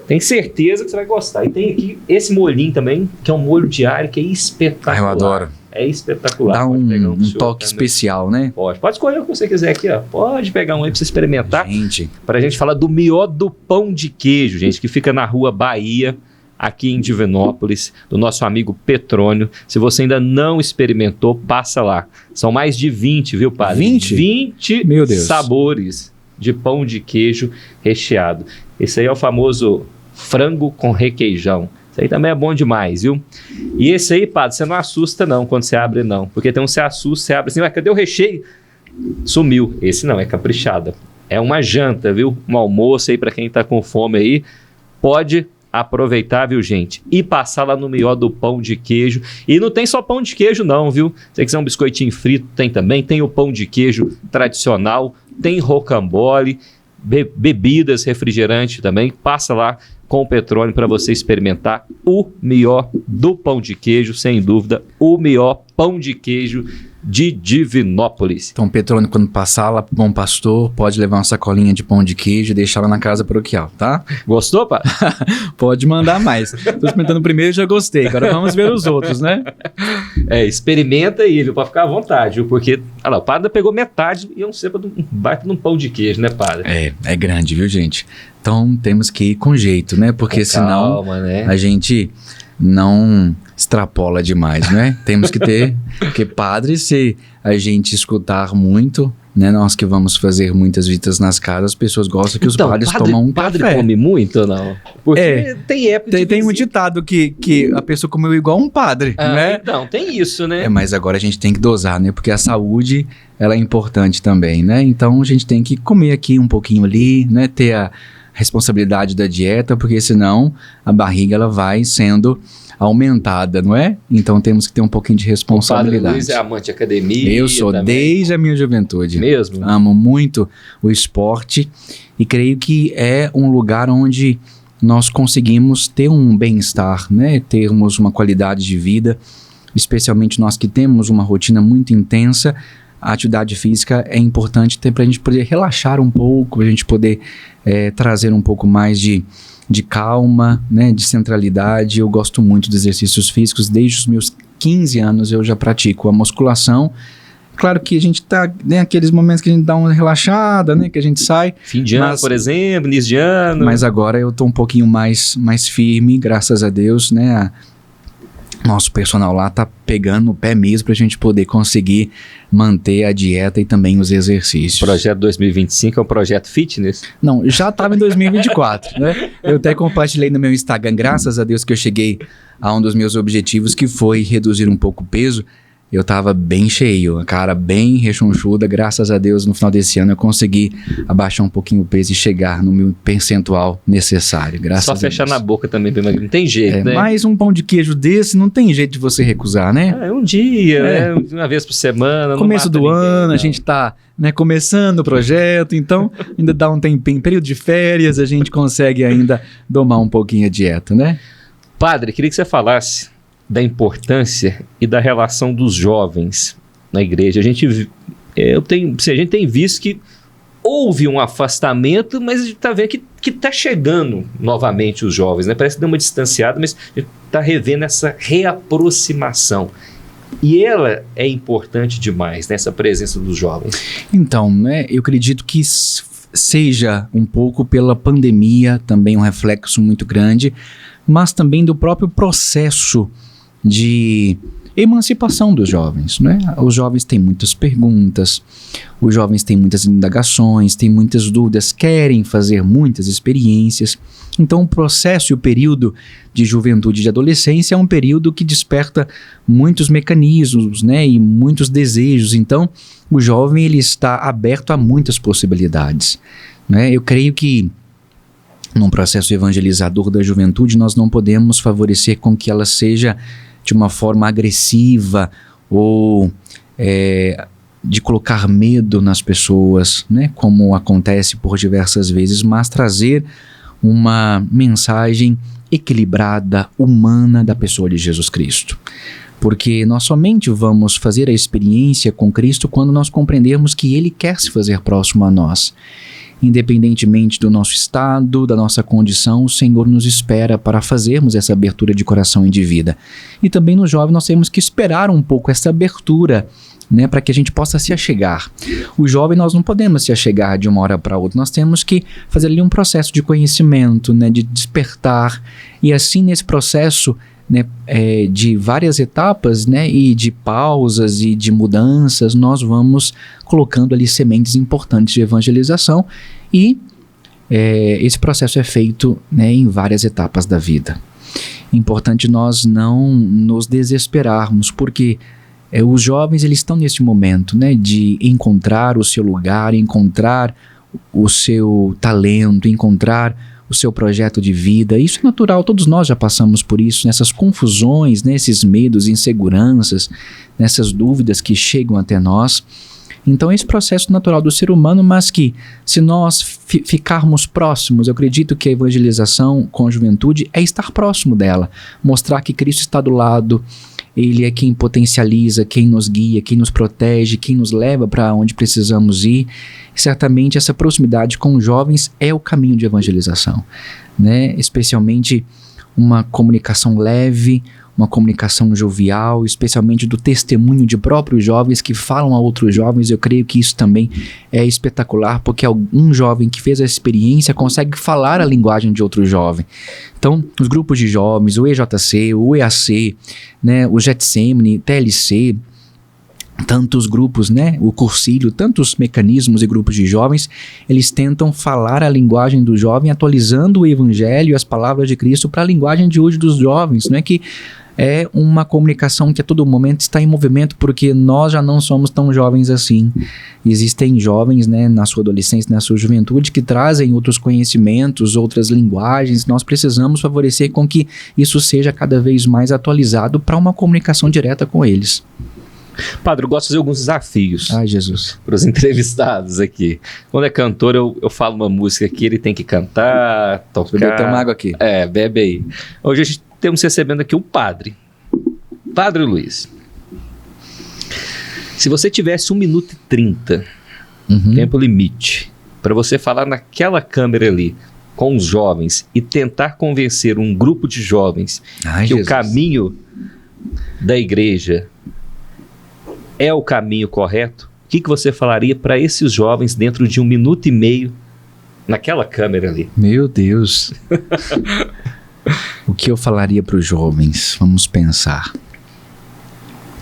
Tem certeza que você vai gostar. E tem aqui esse molhinho também, que é um molho de alho, que é espetacular. Eu adoro. É espetacular. Dá um toque especial, né? Pode escolher o que você quiser aqui, ó. Pode pegar um aí pra você experimentar. Gente. Pra gente falar do mió do pão de queijo, gente, que fica na rua Bahia, aqui em Divinópolis, do nosso amigo Petrônio. Se você ainda não experimentou, passa lá. São mais de 20, viu, padre? 20? 20 Meu Deus. Sabores de pão de queijo recheado. Esse aí é o famoso frango com requeijão. Isso aí também é bom demais, viu? E esse aí, padre, você não assusta não quando você abre não. Porque tem um você assusta, você abre assim, cadê o recheio? Sumiu. Esse não, é caprichado. É uma janta, viu? Um almoço aí para quem tá com fome aí. Pode aproveitar, viu, gente? E passar lá no melhor do pão de queijo. E não tem só pão de queijo não, viu? Se você quiser um biscoitinho frito, tem também. Tem o pão de queijo tradicional, tem rocambole, bebidas, refrigerante também. Passa lá com o Petrone para você experimentar o melhor do pão de queijo, sem dúvida, o melhor pão de queijo de Divinópolis. Então, Petrone, quando passar lá pro Bom Pastor, pode levar uma sacolinha de pão de queijo e deixar lá na casa paroquial, tá? Gostou, pá? Pode mandar mais. Tô experimentando o primeiro e já gostei. Agora vamos ver os outros, né? Experimenta aí, viu? Pra ficar à vontade, viu? Porque, olha lá, o padre pegou metade e um cepa de um baita de um pão de queijo, né, padre? É grande, viu, gente? Então, temos que ir com jeito, né? Porque senão né? a gente não extrapola demais, né? Temos que ter, porque padre, se a gente escutar muito, né? Nós que vamos fazer muitas visitas nas casas, as pessoas gostam que os padres tomam um padre café. Come muito ou não? Porque tem época Tem um ditado que a pessoa comeu igual um padre, né? Então, tem isso, né? Mas agora a gente tem que dosar, né? Porque a saúde, ela é importante também, né? Então a gente tem que comer aqui um pouquinho ali, né? Ter a responsabilidade da dieta, porque senão a barriga ela vai sendo aumentada, não é? Então temos que ter um pouquinho de responsabilidade. O padre Luiz é amante de academia. Eu sou também. desde a minha juventude. Mesmo? Amo muito o esporte e creio que é um lugar onde nós conseguimos ter um bem-estar, né? Termos uma qualidade de vida, especialmente nós que temos uma rotina muito intensa. A atividade física é importante para a gente poder relaxar um pouco, a gente poder trazer um pouco mais de calma, né, de centralidade. Eu gosto muito de exercícios físicos. Desde os meus 15 anos eu já pratico a musculação. Claro que a gente tá, né, aqueles momentos que a gente dá uma relaxada, né, que a gente sai. Fim de ano, por exemplo, início de ano. Mas agora eu tô um pouquinho mais firme, graças a Deus, né. Nosso personal lá tá pegando o pé mesmo pra gente poder conseguir manter a dieta e também os exercícios. O projeto 2025 é um projeto fitness? Não, já estava em 2024, né? Eu até compartilhei no meu Instagram, graças a Deus que eu cheguei a um dos meus objetivos, que foi reduzir um pouco o peso. Eu tava bem cheio, a cara bem rechonchuda, graças a Deus no final desse ano eu consegui abaixar um pouquinho o peso e chegar no meu percentual necessário, graças a Deus. Só fechar na boca também, não tem jeito, né? Mas um pão de queijo desse não tem jeito de você recusar, né? Um dia, né? Uma vez por semana. Começo do ano, a gente tá, né, começando o projeto, então ainda dá um tempinho, período de férias, a gente consegue ainda domar um pouquinho a dieta, né? Padre, queria que você falasse da importância e da relação dos jovens na igreja. A gente tem visto que houve um afastamento, mas a gente está vendo que está chegando novamente os jovens, né? Parece que deu uma distanciada, mas a gente está revendo essa reaproximação. E ela é importante demais, né? Essa presença dos jovens. Então, né, eu acredito que seja um pouco pela pandemia, também um reflexo muito grande, mas também do próprio processo de emancipação dos jovens, né? Os jovens têm muitas perguntas, os jovens têm muitas indagações, têm muitas dúvidas, querem fazer muitas experiências. Então o processo e o período de juventude e de adolescência é um período que desperta muitos mecanismos, né? E muitos desejos. Então o jovem ele está aberto a muitas possibilidades, né? Eu creio que num processo evangelizador da juventude nós não podemos favorecer com que ela seja de uma forma agressiva ou de colocar medo nas pessoas, né, como acontece por diversas vezes, mas trazer uma mensagem equilibrada, humana da pessoa de Jesus Cristo. Porque nós somente vamos fazer a experiência com Cristo quando nós compreendermos que Ele quer se fazer próximo a nós. Independentemente do nosso estado, da nossa condição, o Senhor nos espera para fazermos essa abertura de coração e de vida. E também no jovem nós temos que esperar um pouco essa abertura, né, para que a gente possa se achegar. O jovem nós não podemos se achegar de uma hora para outra, nós temos que fazer ali um processo de conhecimento, né, de despertar, e assim nesse processo, né, de várias etapas, né, e de pausas e de mudanças, nós vamos colocando ali sementes importantes de evangelização e esse processo é feito, né, em várias etapas da vida. Importante nós não nos desesperarmos, porque os jovens eles estão nesse momento, né, de encontrar o seu lugar, encontrar o seu talento, encontrar o seu projeto de vida. Isso é natural, todos nós já passamos por isso, nessas confusões, nesses medos, inseguranças, nessas dúvidas que chegam até nós. Então, esse processo natural do ser humano, mas que, se nós ficarmos próximos, eu acredito que a evangelização com a juventude é estar próximo dela, mostrar que Cristo está do lado, Ele é quem potencializa, quem nos guia, quem nos protege, quem nos leva para onde precisamos ir. E certamente essa proximidade com os jovens é o caminho de evangelização, né? Especialmente uma comunicação leve, uma comunicação jovial, especialmente do testemunho de próprios jovens que falam a outros jovens. Eu creio que isso também é espetacular, porque um jovem que fez a experiência consegue falar a linguagem de outro jovem. Então, os grupos de jovens, o EJC, o EAC, né, o Getsemane, TLC, tantos grupos, né, o Cursilho, tantos mecanismos e grupos de jovens, eles tentam falar a linguagem do jovem, atualizando o evangelho e as palavras de Cristo para a linguagem de hoje dos jovens, não é que é uma comunicação que a todo momento está em movimento, porque nós já não somos tão jovens assim. Existem jovens, né, na sua adolescência, na sua juventude, que trazem outros conhecimentos, outras linguagens. Nós precisamos favorecer com que isso seja cada vez mais atualizado para uma comunicação direta com eles. Padre, eu gosto de fazer alguns desafios. Ai, Jesus. Para os entrevistados aqui. Quando é cantor, eu falo uma música aqui, ele tem que cantar, tocar. Bebe uma água aqui. Bebe aí. Hoje a gente temos recebendo aqui o Padre Luiz. Se você tivesse 1 minuto e 30, tempo limite, para você falar naquela câmera ali, com os jovens, e tentar convencer um grupo de jovens que Jesus, o caminho da igreja é o caminho correto, o que você falaria para esses jovens dentro de 1 minuto e meio naquela câmera ali? Meu Deus! O que eu falaria para os jovens? Vamos pensar.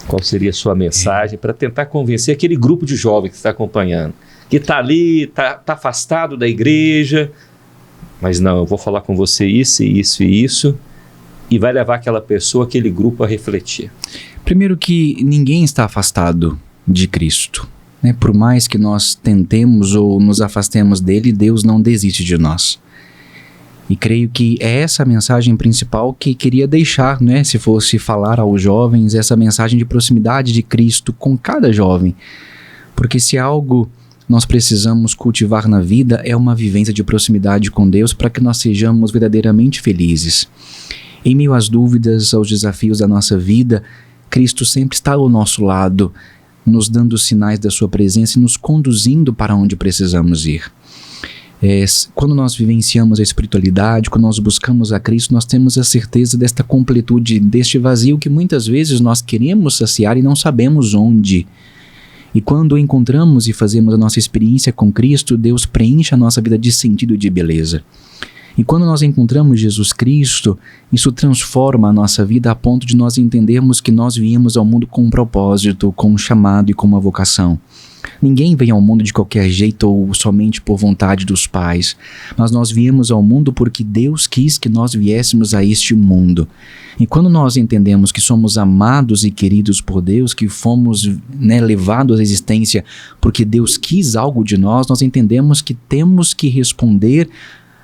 Qual seria a sua mensagem para tentar convencer aquele grupo de jovens que está acompanhando, que está ali, está afastado da igreja, mas não, eu vou falar com você isso, e vai levar aquela pessoa, aquele grupo a refletir. Primeiro que ninguém está afastado de Cristo, né? Por mais que nós tentemos ou nos afastemos dele, Deus não desiste de nós. E creio que é essa a mensagem principal que queria deixar, né? Se fosse falar aos jovens, essa mensagem de proximidade de Cristo com cada jovem. Porque se algo nós precisamos cultivar na vida é uma vivência de proximidade com Deus para que nós sejamos verdadeiramente felizes. Em meio às dúvidas, aos desafios da nossa vida, Cristo sempre está ao nosso lado, nos dando sinais da sua presença e nos conduzindo para onde precisamos ir. Quando nós vivenciamos a espiritualidade, quando nós buscamos a Cristo, nós temos a certeza desta completude, deste vazio que muitas vezes nós queremos saciar e não sabemos onde. E quando encontramos e fazemos a nossa experiência com Cristo, Deus preenche a nossa vida de sentido e de beleza. E quando nós encontramos Jesus Cristo, isso transforma a nossa vida a ponto de nós entendermos que nós viemos ao mundo com um propósito, com um chamado e com uma vocação. Ninguém vem ao mundo de qualquer jeito ou somente por vontade dos pais, mas nós viemos ao mundo porque Deus quis que nós viéssemos a este mundo. E quando nós entendemos que somos amados e queridos por Deus, que fomos, levados à existência porque Deus quis algo de nós, nós entendemos que temos que responder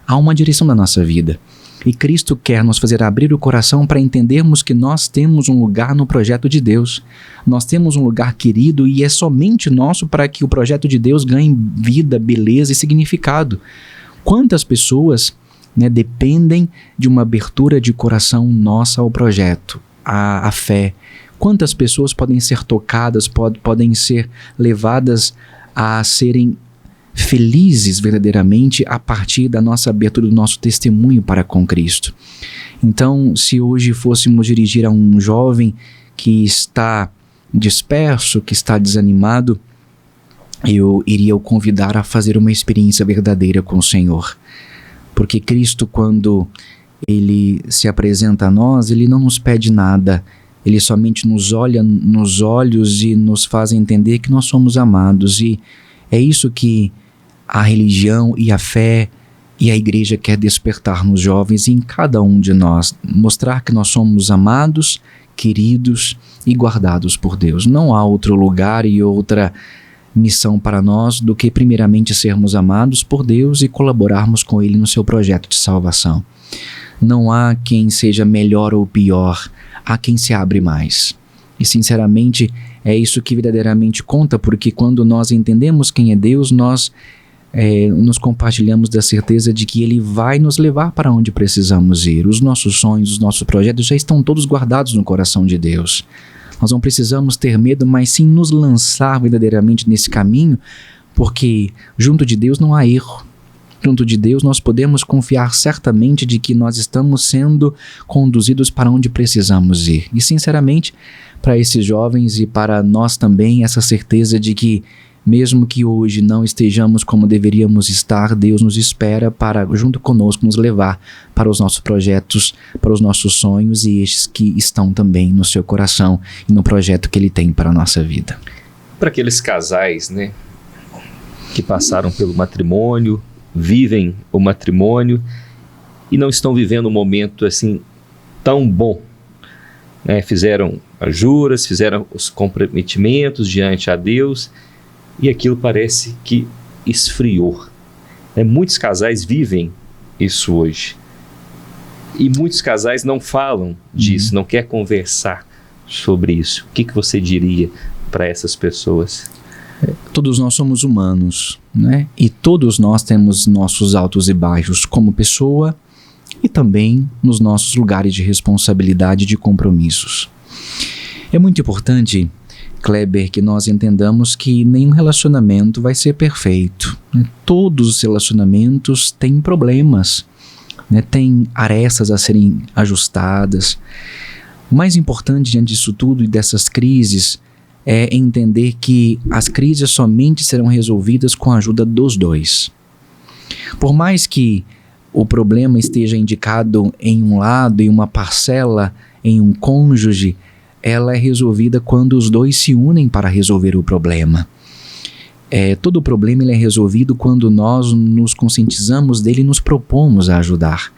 a uma direção da nossa vida. E Cristo quer nos fazer abrir o coração para entendermos que nós temos um lugar no projeto de Deus. Nós temos um lugar querido e é somente nosso para que o projeto de Deus ganhe vida, beleza e significado. Quantas pessoas dependem de uma abertura de coração nossa ao projeto, à fé? Quantas pessoas podem ser tocadas, podem ser levadas a serem felizes verdadeiramente a partir da nossa abertura, do nosso testemunho para com Cristo? Então, se hoje fôssemos dirigir a um jovem que está disperso, que está desanimado, eu iria o convidar a fazer uma experiência verdadeira com o Senhor. Porque Cristo, quando Ele se apresenta a nós, Ele não nos pede nada, Ele somente nos olha nos olhos e nos faz entender que nós somos amados. E é isso que a religião e a fé e a igreja quer despertar nos jovens e em cada um de nós, mostrar que nós somos amados, queridos e guardados por Deus. Não há outro lugar e outra missão para nós do que primeiramente sermos amados por Deus e colaborarmos com Ele no seu projeto de salvação. Não há quem seja melhor ou pior, há quem se abre mais. E sinceramente é isso que verdadeiramente conta, porque quando nós entendemos quem é Deus, nós nos compartilhamos da certeza de que Ele vai nos levar para onde precisamos ir. Os nossos sonhos, os nossos projetos já estão todos guardados no coração de Deus. Nós não precisamos ter medo, mas sim nos lançar verdadeiramente nesse caminho, porque junto de Deus não há erro. Junto de Deus nós podemos confiar certamente de que nós estamos sendo conduzidos para onde precisamos ir. E sinceramente, para esses jovens e para nós também, essa certeza de que mesmo que hoje não estejamos como deveríamos estar, Deus nos espera para, junto conosco, nos levar para os nossos projetos, para os nossos sonhos e estes que estão também no seu coração e no projeto que Ele tem para a nossa vida. Para aqueles casais, né, que passaram pelo matrimônio, vivem o matrimônio e não estão vivendo um momento assim tão bom, né? Fizeram as juras, fizeram os comprometimentos diante a Deus e aquilo parece que esfriou. Muitos casais vivem isso hoje e muitos casais não falam disso, não querem conversar sobre isso. O que você diria para essas pessoas? Todos nós somos humanos, né? E todos nós temos nossos altos e baixos como pessoa e também nos nossos lugares de responsabilidade e de compromissos. É muito importante, Kleber, que nós entendamos que nenhum relacionamento vai ser perfeito, né? Todos os relacionamentos têm problemas, né? Têm arestas a serem ajustadas. O mais importante diante disso tudo e dessas crises é entender que as crises somente serão resolvidas com a ajuda dos dois. Por mais que o problema esteja indicado em um lado, em uma parcela, em um cônjuge, ela é resolvida quando os dois se unem para resolver o problema. Todo o problema ele é resolvido quando nós nos conscientizamos dele e nos propomos a ajudar.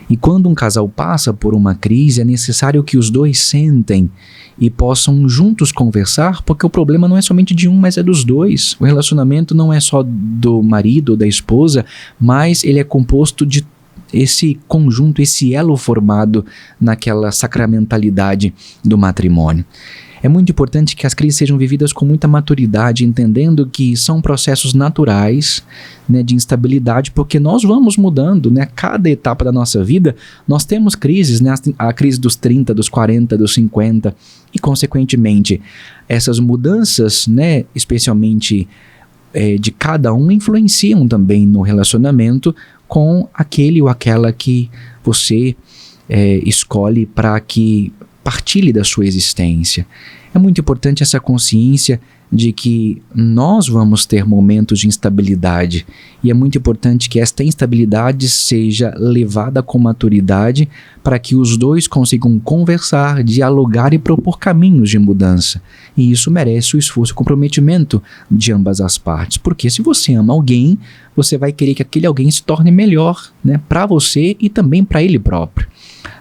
E quando um casal passa por uma crise, é necessário que os dois sentem e possam juntos conversar, porque o problema não é somente de um, mas é dos dois. O relacionamento não é só do marido ou da esposa, mas ele é composto de esse conjunto, esse elo formado naquela sacramentalidade do matrimônio. É muito importante que as crises sejam vividas com muita maturidade, entendendo que são processos naturais, né, de instabilidade, porque nós vamos mudando, né? Cada etapa da nossa vida, nós temos crises, né? A crise dos 30, dos 40, dos 50, e consequentemente, essas mudanças, né, especialmente de cada um, influenciam também no relacionamento com aquele ou aquela que você escolhe para que partilhe da sua existência. É muito importante essa consciência de que nós vamos ter momentos de instabilidade e é muito importante que esta instabilidade seja levada com maturidade para que os dois consigam conversar, dialogar e propor caminhos de mudança. E isso merece o esforço e comprometimento de ambas as partes, porque se você ama alguém, você vai querer que aquele alguém se torne melhor, né, para você e também para ele próprio.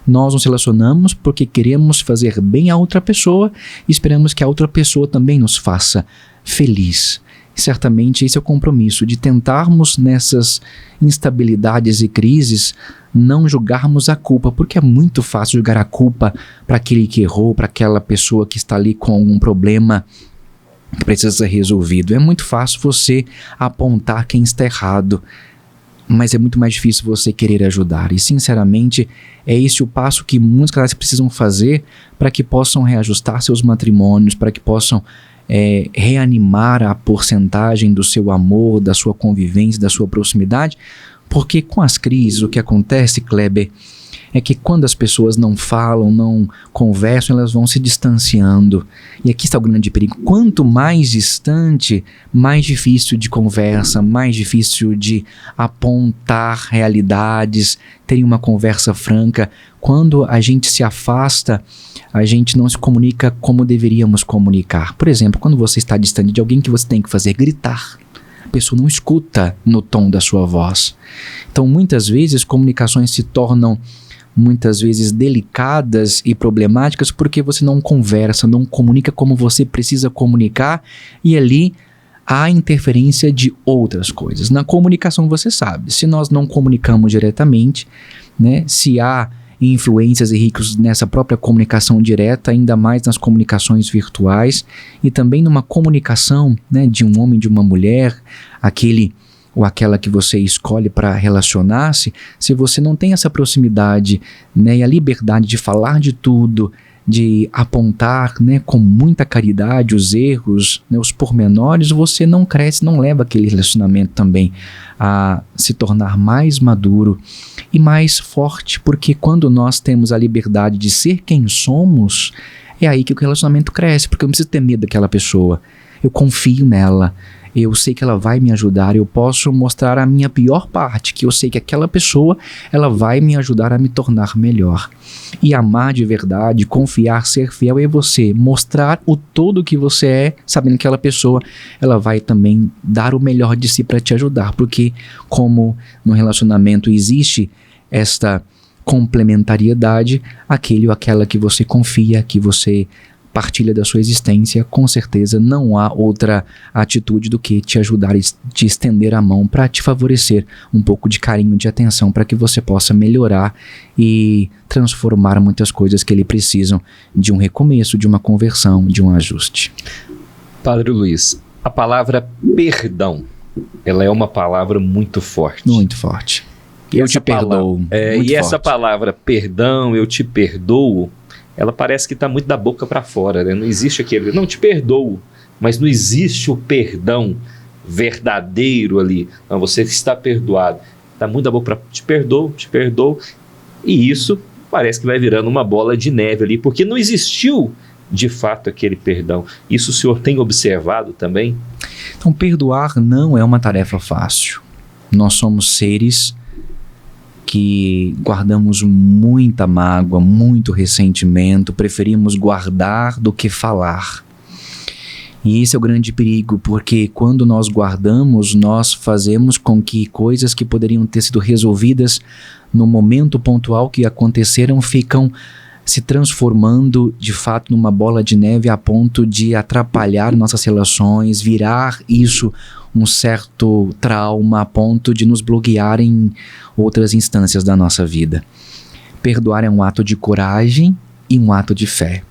Nós nos relacionamos porque queremos fazer bem a outra pessoa e esperamos que a outra pessoa também nos faça feliz. E certamente esse é o compromisso de tentarmos nessas instabilidades e crises não julgarmos a culpa, porque é muito fácil jogar a culpa para aquele que errou, para aquela pessoa que está ali com algum problema que precisa ser resolvido. É muito fácil você apontar quem está errado, mas é muito mais difícil você querer ajudar. E, sinceramente, é esse o passo que muitos casais precisam fazer para que possam reajustar seus matrimônios, para que possam reanimar a porcentagem do seu amor, da sua convivência, da sua proximidade, porque com as crises o que acontece, Kleber, é que quando as pessoas não falam, não conversam, elas vão se distanciando. E aqui está o grande perigo. Quanto mais distante, mais difícil de conversa, mais difícil de apontar realidades, ter uma conversa franca. Quando a gente se afasta, a gente não se comunica como deveríamos comunicar. Por exemplo, quando você está distante de alguém, que você tem que fazer? Gritar. A pessoa não escuta no tom da sua voz. Então, muitas vezes, comunicações se tornam muitas vezes delicadas e problemáticas porque você não conversa, não comunica como você precisa comunicar, e ali há interferência de outras coisas. Na comunicação, você sabe, se nós não comunicamos diretamente, né, se há influências e riscos nessa própria comunicação direta, ainda mais nas comunicações virtuais e também numa comunicação, né, de um homem e de uma mulher, aquele ou aquela que você escolhe para relacionar-se, se você não tem essa proximidade, né, e a liberdade de falar de tudo, de apontar, né, com muita caridade os erros, né, os pormenores, você não cresce, não leva aquele relacionamento também a se tornar mais maduro e mais forte, porque quando nós temos a liberdade de ser quem somos, é aí que o relacionamento cresce, porque eu não preciso ter medo daquela pessoa, eu confio nela, eu sei que ela vai me ajudar, eu posso mostrar a minha pior parte, que eu sei que aquela pessoa, ela vai me ajudar a me tornar melhor. E amar de verdade, confiar, ser fiel é você mostrar o todo que você é, sabendo que aquela pessoa, ela vai também dar o melhor de si para te ajudar, porque como no relacionamento existe esta complementariedade, aquele ou aquela que você confia, que você partilha da sua existência, com certeza não há outra atitude do que te ajudar e te estender a mão para te favorecer um pouco de carinho, de atenção, para que você possa melhorar e transformar muitas coisas que ele precisam de um recomeço, de uma conversão, de um ajuste. Padre Luiz, a palavra perdão, ela é uma palavra muito forte. Muito forte. Eu te perdoo. E essa palavra perdão, eu te perdoo, ela parece que está muito da boca para fora, né? Não existe aquele, não, te perdoo, mas não existe o perdão verdadeiro ali. Não, você está perdoado. Está muito da boca para te perdoo, e isso parece que vai virando uma bola de neve ali, porque não existiu de fato aquele perdão. Isso o senhor tem observado também? Então, perdoar não é uma tarefa fácil. Nós somos seres que guardamos muita mágoa, muito ressentimento, preferimos guardar do que falar. E esse é o grande perigo, porque quando nós guardamos, nós fazemos com que coisas que poderiam ter sido resolvidas no momento pontual que aconteceram ficam se transformando de fato numa bola de neve a ponto de atrapalhar nossas relações, virar isso um certo trauma a ponto de nos bloquear em outras instâncias da nossa vida. Perdoar é um ato de coragem e um ato de fé.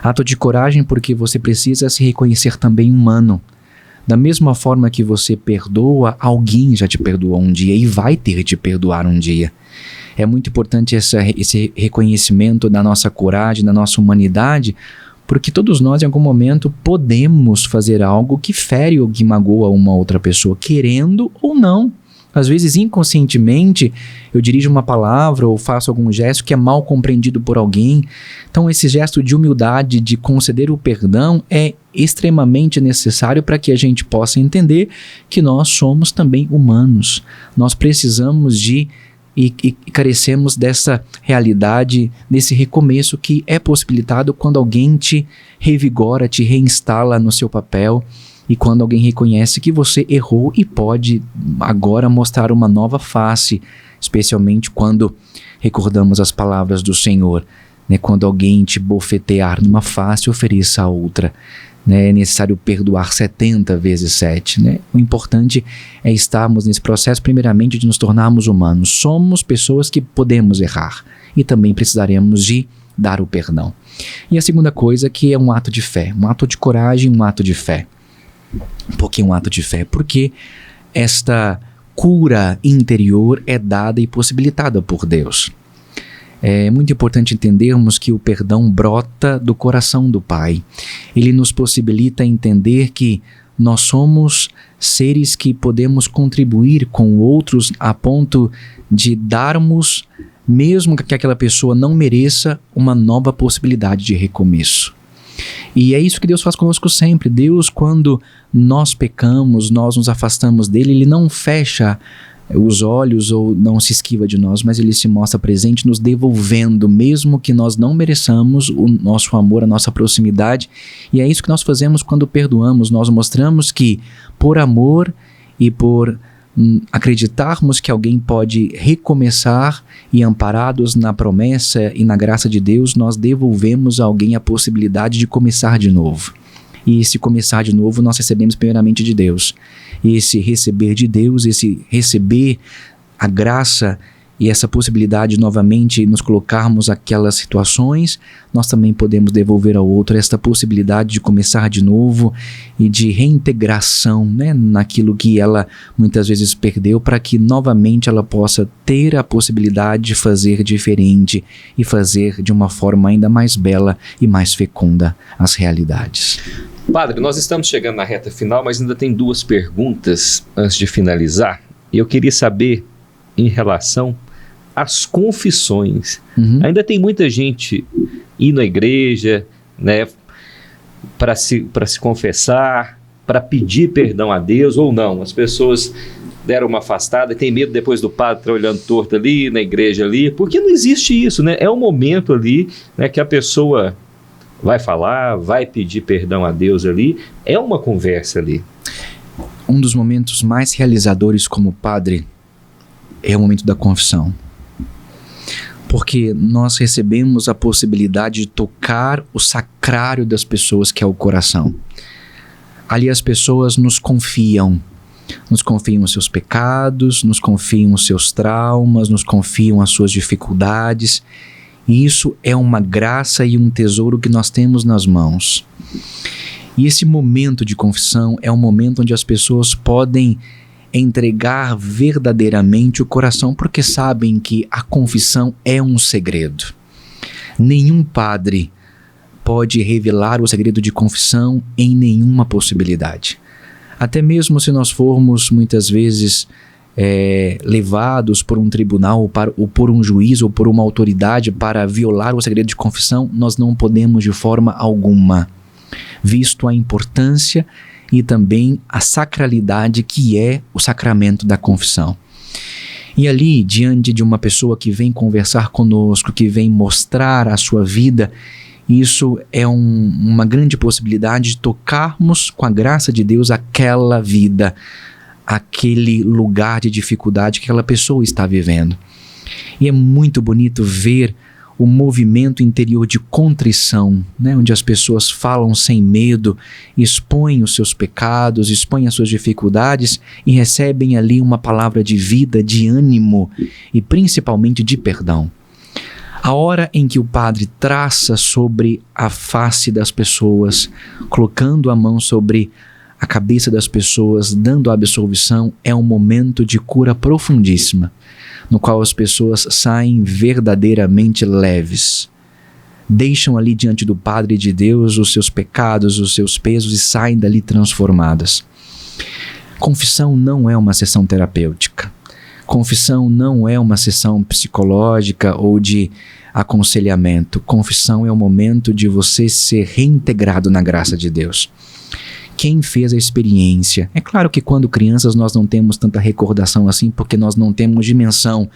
Ato de coragem porque você precisa se reconhecer também humano. Da mesma forma que você perdoa, alguém já te perdoou um dia e vai ter de te perdoar um dia. É muito importante esse reconhecimento da nossa coragem, da nossa humanidade, porque todos nós em algum momento podemos fazer algo que fere ou que magoa uma outra pessoa, querendo ou não. Às vezes, inconscientemente, eu dirijo uma palavra ou faço algum gesto que é mal compreendido por alguém. Então, esse gesto de humildade, de conceder o perdão, é extremamente necessário para que a gente possa entender que nós somos também humanos. Nós precisamos de e carecemos dessa realidade, desse recomeço que é possibilitado quando alguém te revigora, te reinstala no seu papel e quando alguém reconhece que você errou e pode agora mostrar uma nova face, especialmente quando recordamos as palavras do Senhor, né? Quando alguém te bofetear numa face, ofereça a outra. É necessário perdoar 70 vezes 7. Né? O importante é estarmos nesse processo, primeiramente, de nos tornarmos humanos. Somos pessoas que podemos errar e também precisaremos de dar o perdão. E a segunda coisa que é um ato de fé, um ato de coragem, um ato de fé. Por que um ato de fé? Porque esta cura interior é dada e possibilitada por Deus. É muito importante entendermos que o perdão brota do coração do Pai. Ele nos possibilita entender que nós somos seres que podemos contribuir com outros a ponto de darmos, mesmo que aquela pessoa não mereça, uma nova possibilidade de recomeço. E é isso que Deus faz conosco sempre. Deus, quando nós pecamos, nós nos afastamos dele, ele não fecha os olhos ou não se esquiva de nós, mas ele se mostra presente nos devolvendo, mesmo que nós não mereçamos o nosso amor, a nossa proximidade. E é isso que nós fazemos quando perdoamos. Nós mostramos que por amor e por acreditarmos que alguém pode recomeçar e amparados na promessa e na graça de Deus, nós devolvemos a alguém a possibilidade de começar de novo. E esse começar de novo nós recebemos primeiramente de Deus. E esse receber de Deus, esse receber a graça e essa possibilidade de novamente nos colocarmos aquelas situações, nós também podemos devolver ao outro esta possibilidade de começar de novo e de reintegração, né, naquilo que ela muitas vezes perdeu, para que novamente ela possa ter a possibilidade de fazer diferente e fazer de uma forma ainda mais bela e mais fecunda as realidades. Padre, nós estamos chegando na reta final, mas ainda tem 2 perguntas antes de finalizar. E eu queria saber em relação às confissões. Ainda tem muita gente indo à igreja, né, para se confessar, para pedir perdão a Deus, ou não. As pessoas deram uma afastada e tem medo depois do padre estar olhando torto ali, na igreja ali, porque não existe isso, né? É um momento ali, né, que a pessoa vai falar, vai pedir perdão a Deus ali, é uma conversa ali. Um dos momentos mais realizadores como padre é o momento da confissão. Porque nós recebemos a possibilidade de tocar o sacrário das pessoas, que é o coração. Ali as pessoas nos confiam os seus pecados, nos confiam os seus traumas, nos confiam as suas dificuldades. E isso é uma graça e um tesouro que nós temos nas mãos. E esse momento de confissão é um momento onde as pessoas podem entregar verdadeiramente o coração, porque sabem que a confissão é um segredo. Nenhum padre pode revelar o segredo de confissão em nenhuma possibilidade. Até mesmo se nós formos muitas vezes levados por um tribunal ou por um juiz ou por uma autoridade para violar o segredo de confissão, nós não podemos de forma alguma, visto a importância e também a sacralidade que é o sacramento da confissão. E ali, diante de uma pessoa que vem conversar conosco, que vem mostrar a sua vida, isso é uma grande possibilidade de tocarmos com a graça de Deus aquela vida, aquele lugar de dificuldade que aquela pessoa está vivendo. E é muito bonito ver o movimento interior de contrição, né, onde as pessoas falam sem medo, expõem os seus pecados, expõem as suas dificuldades e recebem ali uma palavra de vida, de ânimo e principalmente de perdão. A hora em que o padre traça sobre a face das pessoas, colocando a mão sobre a cabeça das pessoas, dando a absolvição, é um momento de cura profundíssima, no qual as pessoas saem verdadeiramente leves. Deixam ali diante do Padre de Deus os seus pecados, os seus pesos e saem dali transformadas. Confissão não é uma sessão terapêutica. Confissão não é uma sessão psicológica ou de aconselhamento. Confissão é o momento de você ser reintegrado na graça de Deus. Quem fez a experiência? É claro que quando crianças nós não temos tanta recordação assim, porque nós não temos dimensão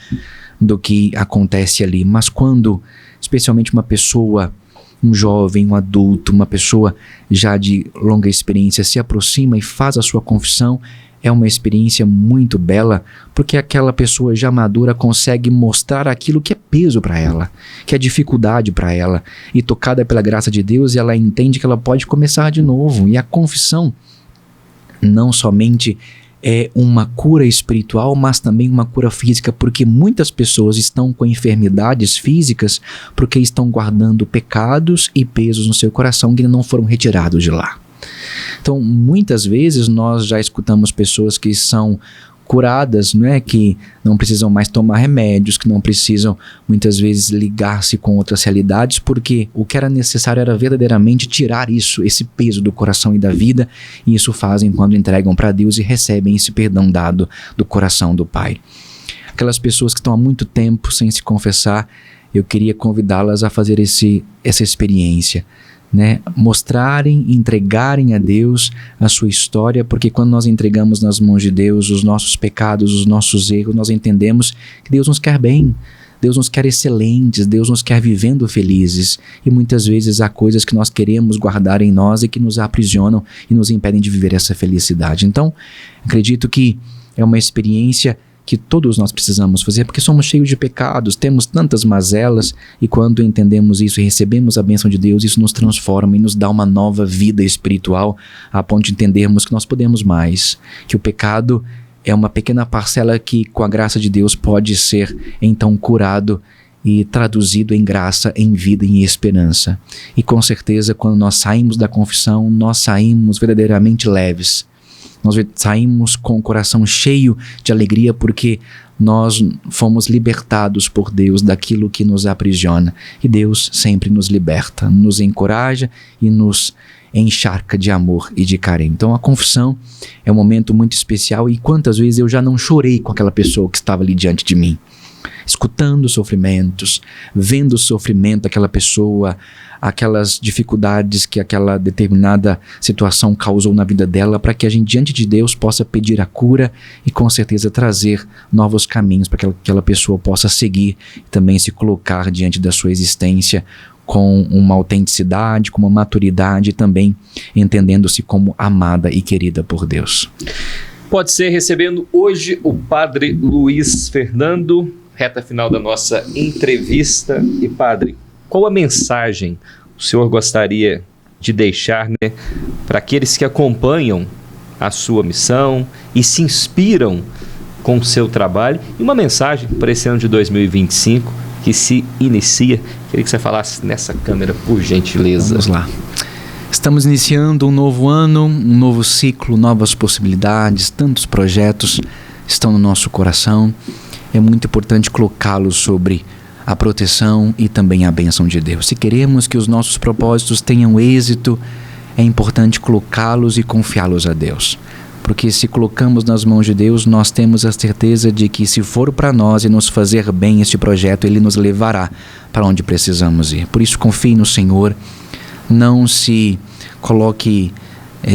do que acontece ali. Mas quando, especialmente uma pessoa, um jovem, um adulto, uma pessoa já de longa experiência se aproxima e faz a sua confissão, é uma experiência muito bela, porque aquela pessoa já madura consegue mostrar aquilo que é peso para ela, que é dificuldade para ela, e tocada pela graça de Deus, ela entende que ela pode começar de novo. E a confissão não somente é uma cura espiritual, mas também uma cura física, porque muitas pessoas estão com enfermidades físicas porque estão guardando pecados e pesos no seu coração que não foram retirados de lá. Então, muitas vezes nós já escutamos pessoas que são curadas, não é? Que não precisam mais tomar remédios, que não precisam muitas vezes ligar-se com outras realidades, porque o que era necessário era verdadeiramente tirar isso, esse peso do coração e da vida, e isso fazem quando entregam para Deus e recebem esse perdão dado do coração do Pai. Aquelas pessoas que estão há muito tempo sem se confessar, eu queria convidá-las a fazer essa experiência, né? Mostrarem, entregarem a Deus a sua história, porque quando nós entregamos nas mãos de Deus os nossos pecados, os nossos erros, nós entendemos que Deus nos quer bem, Deus nos quer excelentes, Deus nos quer vivendo felizes, e muitas vezes há coisas que nós queremos guardar em nós e que nos aprisionam e nos impedem de viver essa felicidade. Então, acredito que é uma experiência que todos nós precisamos fazer, porque somos cheios de pecados, temos tantas mazelas, e quando entendemos isso e recebemos a bênção de Deus, isso nos transforma e nos dá uma nova vida espiritual, a ponto de entendermos que nós podemos mais, que o pecado é uma pequena parcela que, com a graça de Deus, pode ser então curado e traduzido em graça, em vida e em esperança. E com certeza, quando nós saímos da confissão, nós saímos verdadeiramente leves. Nós saímos com o coração cheio de alegria, porque nós fomos libertados por Deus daquilo que nos aprisiona. E Deus sempre nos liberta, nos encoraja e nos encharca de amor e de carinho. Então a confissão é um momento muito especial, e quantas vezes eu já não chorei com aquela pessoa que estava ali diante de mim, escutando sofrimentos, vendo o sofrimento daquela pessoa, aquelas dificuldades que aquela determinada situação causou na vida dela, para que a gente diante de Deus possa pedir a cura e com certeza trazer novos caminhos para que aquela pessoa possa seguir e também se colocar diante da sua existência com uma autenticidade, com uma maturidade, também entendendo-se como amada e querida por Deus. Pode ser recebendo hoje o Padre Luiz Fernando, reta final da nossa entrevista. E Padre, qual a mensagem o senhor gostaria de deixar, né, para aqueles que acompanham a sua missão e se inspiram com o seu trabalho? E uma mensagem para esse ano de 2025 que se inicia. Queria que você falasse nessa câmera, por gentileza. Vamos lá. Estamos iniciando um novo ano, um novo ciclo, novas possibilidades, tantos projetos estão no nosso coração. É muito importante colocá-los sobre a proteção e também a bênção de Deus. Se queremos que os nossos propósitos tenham êxito, é importante colocá-los e confiá-los a Deus. Porque se colocamos nas mãos de Deus, nós temos a certeza de que, se for para nós e nos fazer bem este projeto, Ele nos levará para onde precisamos ir. Por isso, confie no Senhor, não se coloque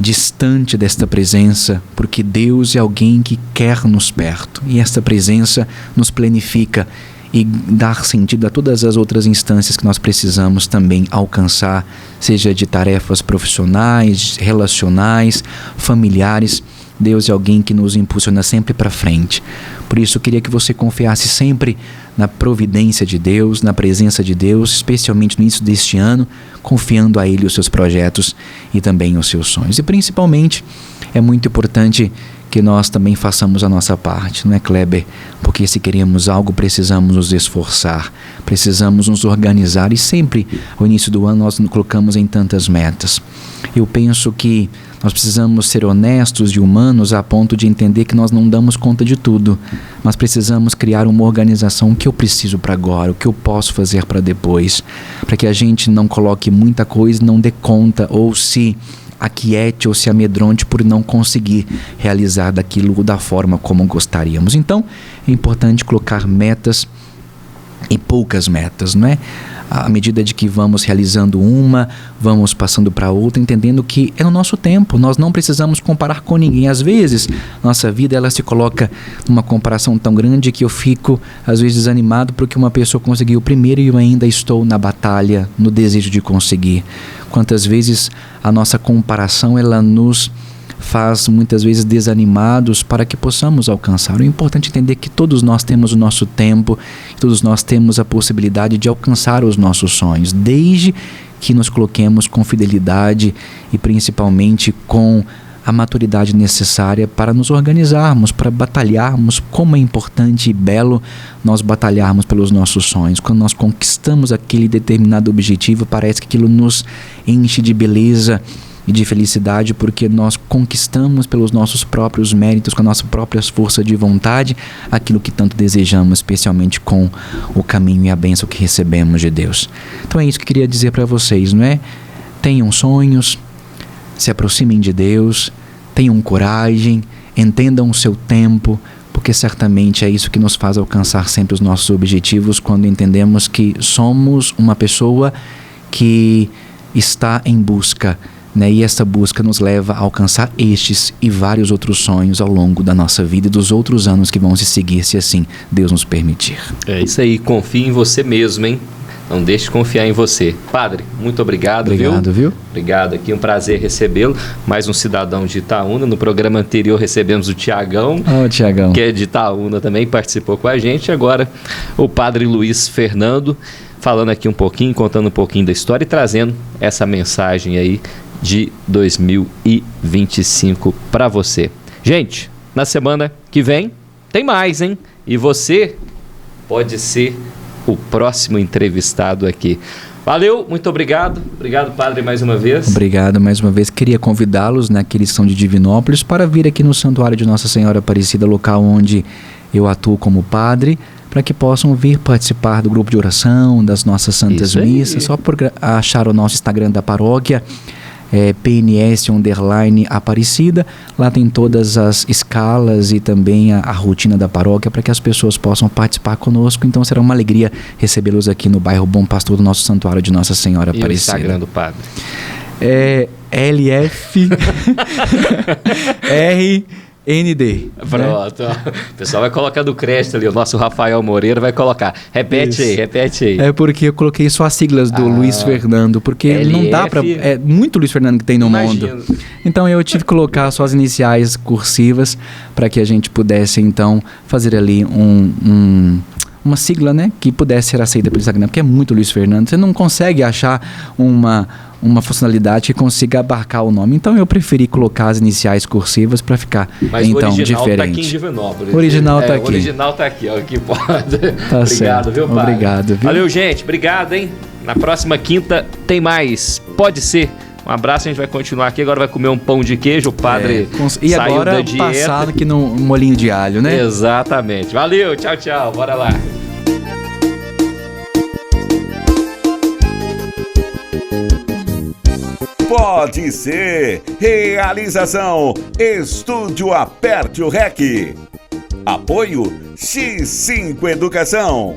distante desta presença, porque Deus é alguém que quer nos perto, e esta presença nos planifica e dar sentido a todas as outras instâncias que nós precisamos também alcançar, seja de tarefas profissionais, relacionais, familiares. Deus é alguém que nos impulsiona sempre para frente. Por isso eu queria que você confiasse sempre na providência de Deus, na presença de Deus, especialmente no início deste ano, confiando a Ele os seus projetos e também os seus sonhos. E principalmente é muito importante que nós também façamos a nossa parte, não é, Kleber? Porque se queremos algo, precisamos nos esforçar, precisamos nos organizar, e sempre ao início do ano nós nos colocamos em tantas metas. Eu penso que nós precisamos ser honestos e humanos a ponto de entender que nós não damos conta de tudo, mas precisamos criar uma organização. O que eu preciso para agora, o que eu posso fazer para depois, para que a gente não coloque muita coisa e não dê conta, ou se aquiete ou se amedronte por não conseguir realizar daquilo da forma como gostaríamos. Então é importante colocar metas e poucas metas, não é? À medida de que vamos realizando uma, vamos passando para outra, entendendo que é no nosso tempo, nós não precisamos comparar com ninguém. Às vezes, nossa vida ela se coloca numa comparação tão grande que eu fico, às vezes, desanimado porque uma pessoa conseguiu primeiro e eu ainda estou na batalha, no desejo de conseguir. Quantas vezes a nossa comparação ela nos faz muitas vezes desanimados para que possamos alcançar. O importante é entender que todos nós temos o nosso tempo, todos nós temos a possibilidade de alcançar os nossos sonhos, desde que nos coloquemos com fidelidade e principalmente com a maturidade necessária para nos organizarmos, para batalharmos. Como é importante e belo nós batalharmos pelos nossos sonhos. Quando nós conquistamos aquele determinado objetivo, parece que aquilo nos enche de beleza e de felicidade, porque nós conquistamos pelos nossos próprios méritos, com a nossa própria força de vontade, aquilo que tanto desejamos, especialmente com o caminho e a bênção que recebemos de Deus. Então é isso que eu queria dizer para vocês, não é? Tenham sonhos, se aproximem de Deus, tenham coragem, entendam o seu tempo, porque certamente é isso que nos faz alcançar sempre os nossos objetivos, quando entendemos que somos uma pessoa que está em busca, né? E essa busca nos leva a alcançar estes e vários outros sonhos ao longo da nossa vida e dos outros anos que vão se seguir, se assim Deus nos permitir. É isso aí, confie em você mesmo, hein? Não deixe de confiar em você. Padre, muito obrigado, viu? Obrigado aqui, um prazer recebê-lo. Mais um cidadão de Itaúna. No programa anterior recebemos o Tiagão, Tiagão, que é de Itaúna também, participou com a gente. Agora o Padre Luiz Fernando, falando aqui um pouquinho, contando um pouquinho da história e trazendo essa mensagem aí de 2025 para você. Gente, na semana que vem tem mais, hein? E você pode ser o próximo entrevistado aqui. Valeu, muito obrigado. Obrigado, Padre, mais uma vez. Obrigado mais uma vez. Queria convidá-los, né, que eles são de Divinópolis, para vir aqui no Santuário de Nossa Senhora Aparecida, local onde eu atuo como padre, para que possam vir participar do grupo de oração, das nossas santas missas. Só por achar o nosso Instagram da paróquia, PNS_Aparecida. Lá tem todas as escalas e também a rotina da paróquia para que as pessoas possam participar conosco. Então será uma alegria recebê-los aqui no bairro Bom Pastor do nosso Santuário de Nossa Senhora Aparecida. E o Instagram do Padre? LFRND. Pronto. Né? O pessoal vai colocar do crédito ali. O nosso Rafael Moreira vai colocar. Repete aí. É porque eu coloquei só as siglas do Luiz Fernando, porque LF... não dá pra... É muito Luiz Fernando que tem no mundo. Então eu tive que colocar só as iniciais cursivas para que a gente pudesse então fazer ali uma sigla, né, que pudesse ser aceita pelo Instagram, porque é muito Luiz Fernando. Você não consegue achar uma funcionalidade que consiga abarcar o nome. Então eu preferi colocar as iniciais cursivas para ficar então diferente. Mas o original diferente. Tá aqui em Divinópolis. O original tá aqui. O original tá aqui, ó, que pode. Tá Obrigado, certo. Viu, Padre? Obrigado, viu? Valeu, gente. Obrigado, hein? Na próxima quinta tem mais. Pode ser. Um abraço, a gente vai continuar aqui. Agora vai comer um pão de queijo. O Padre e saiu agora da dieta. passado aqui no molinho de alho, né? Exatamente. Valeu, tchau, tchau. Bora lá. Pode ser. Realização. Estúdio Aperte o REC. Apoio X5 Educação.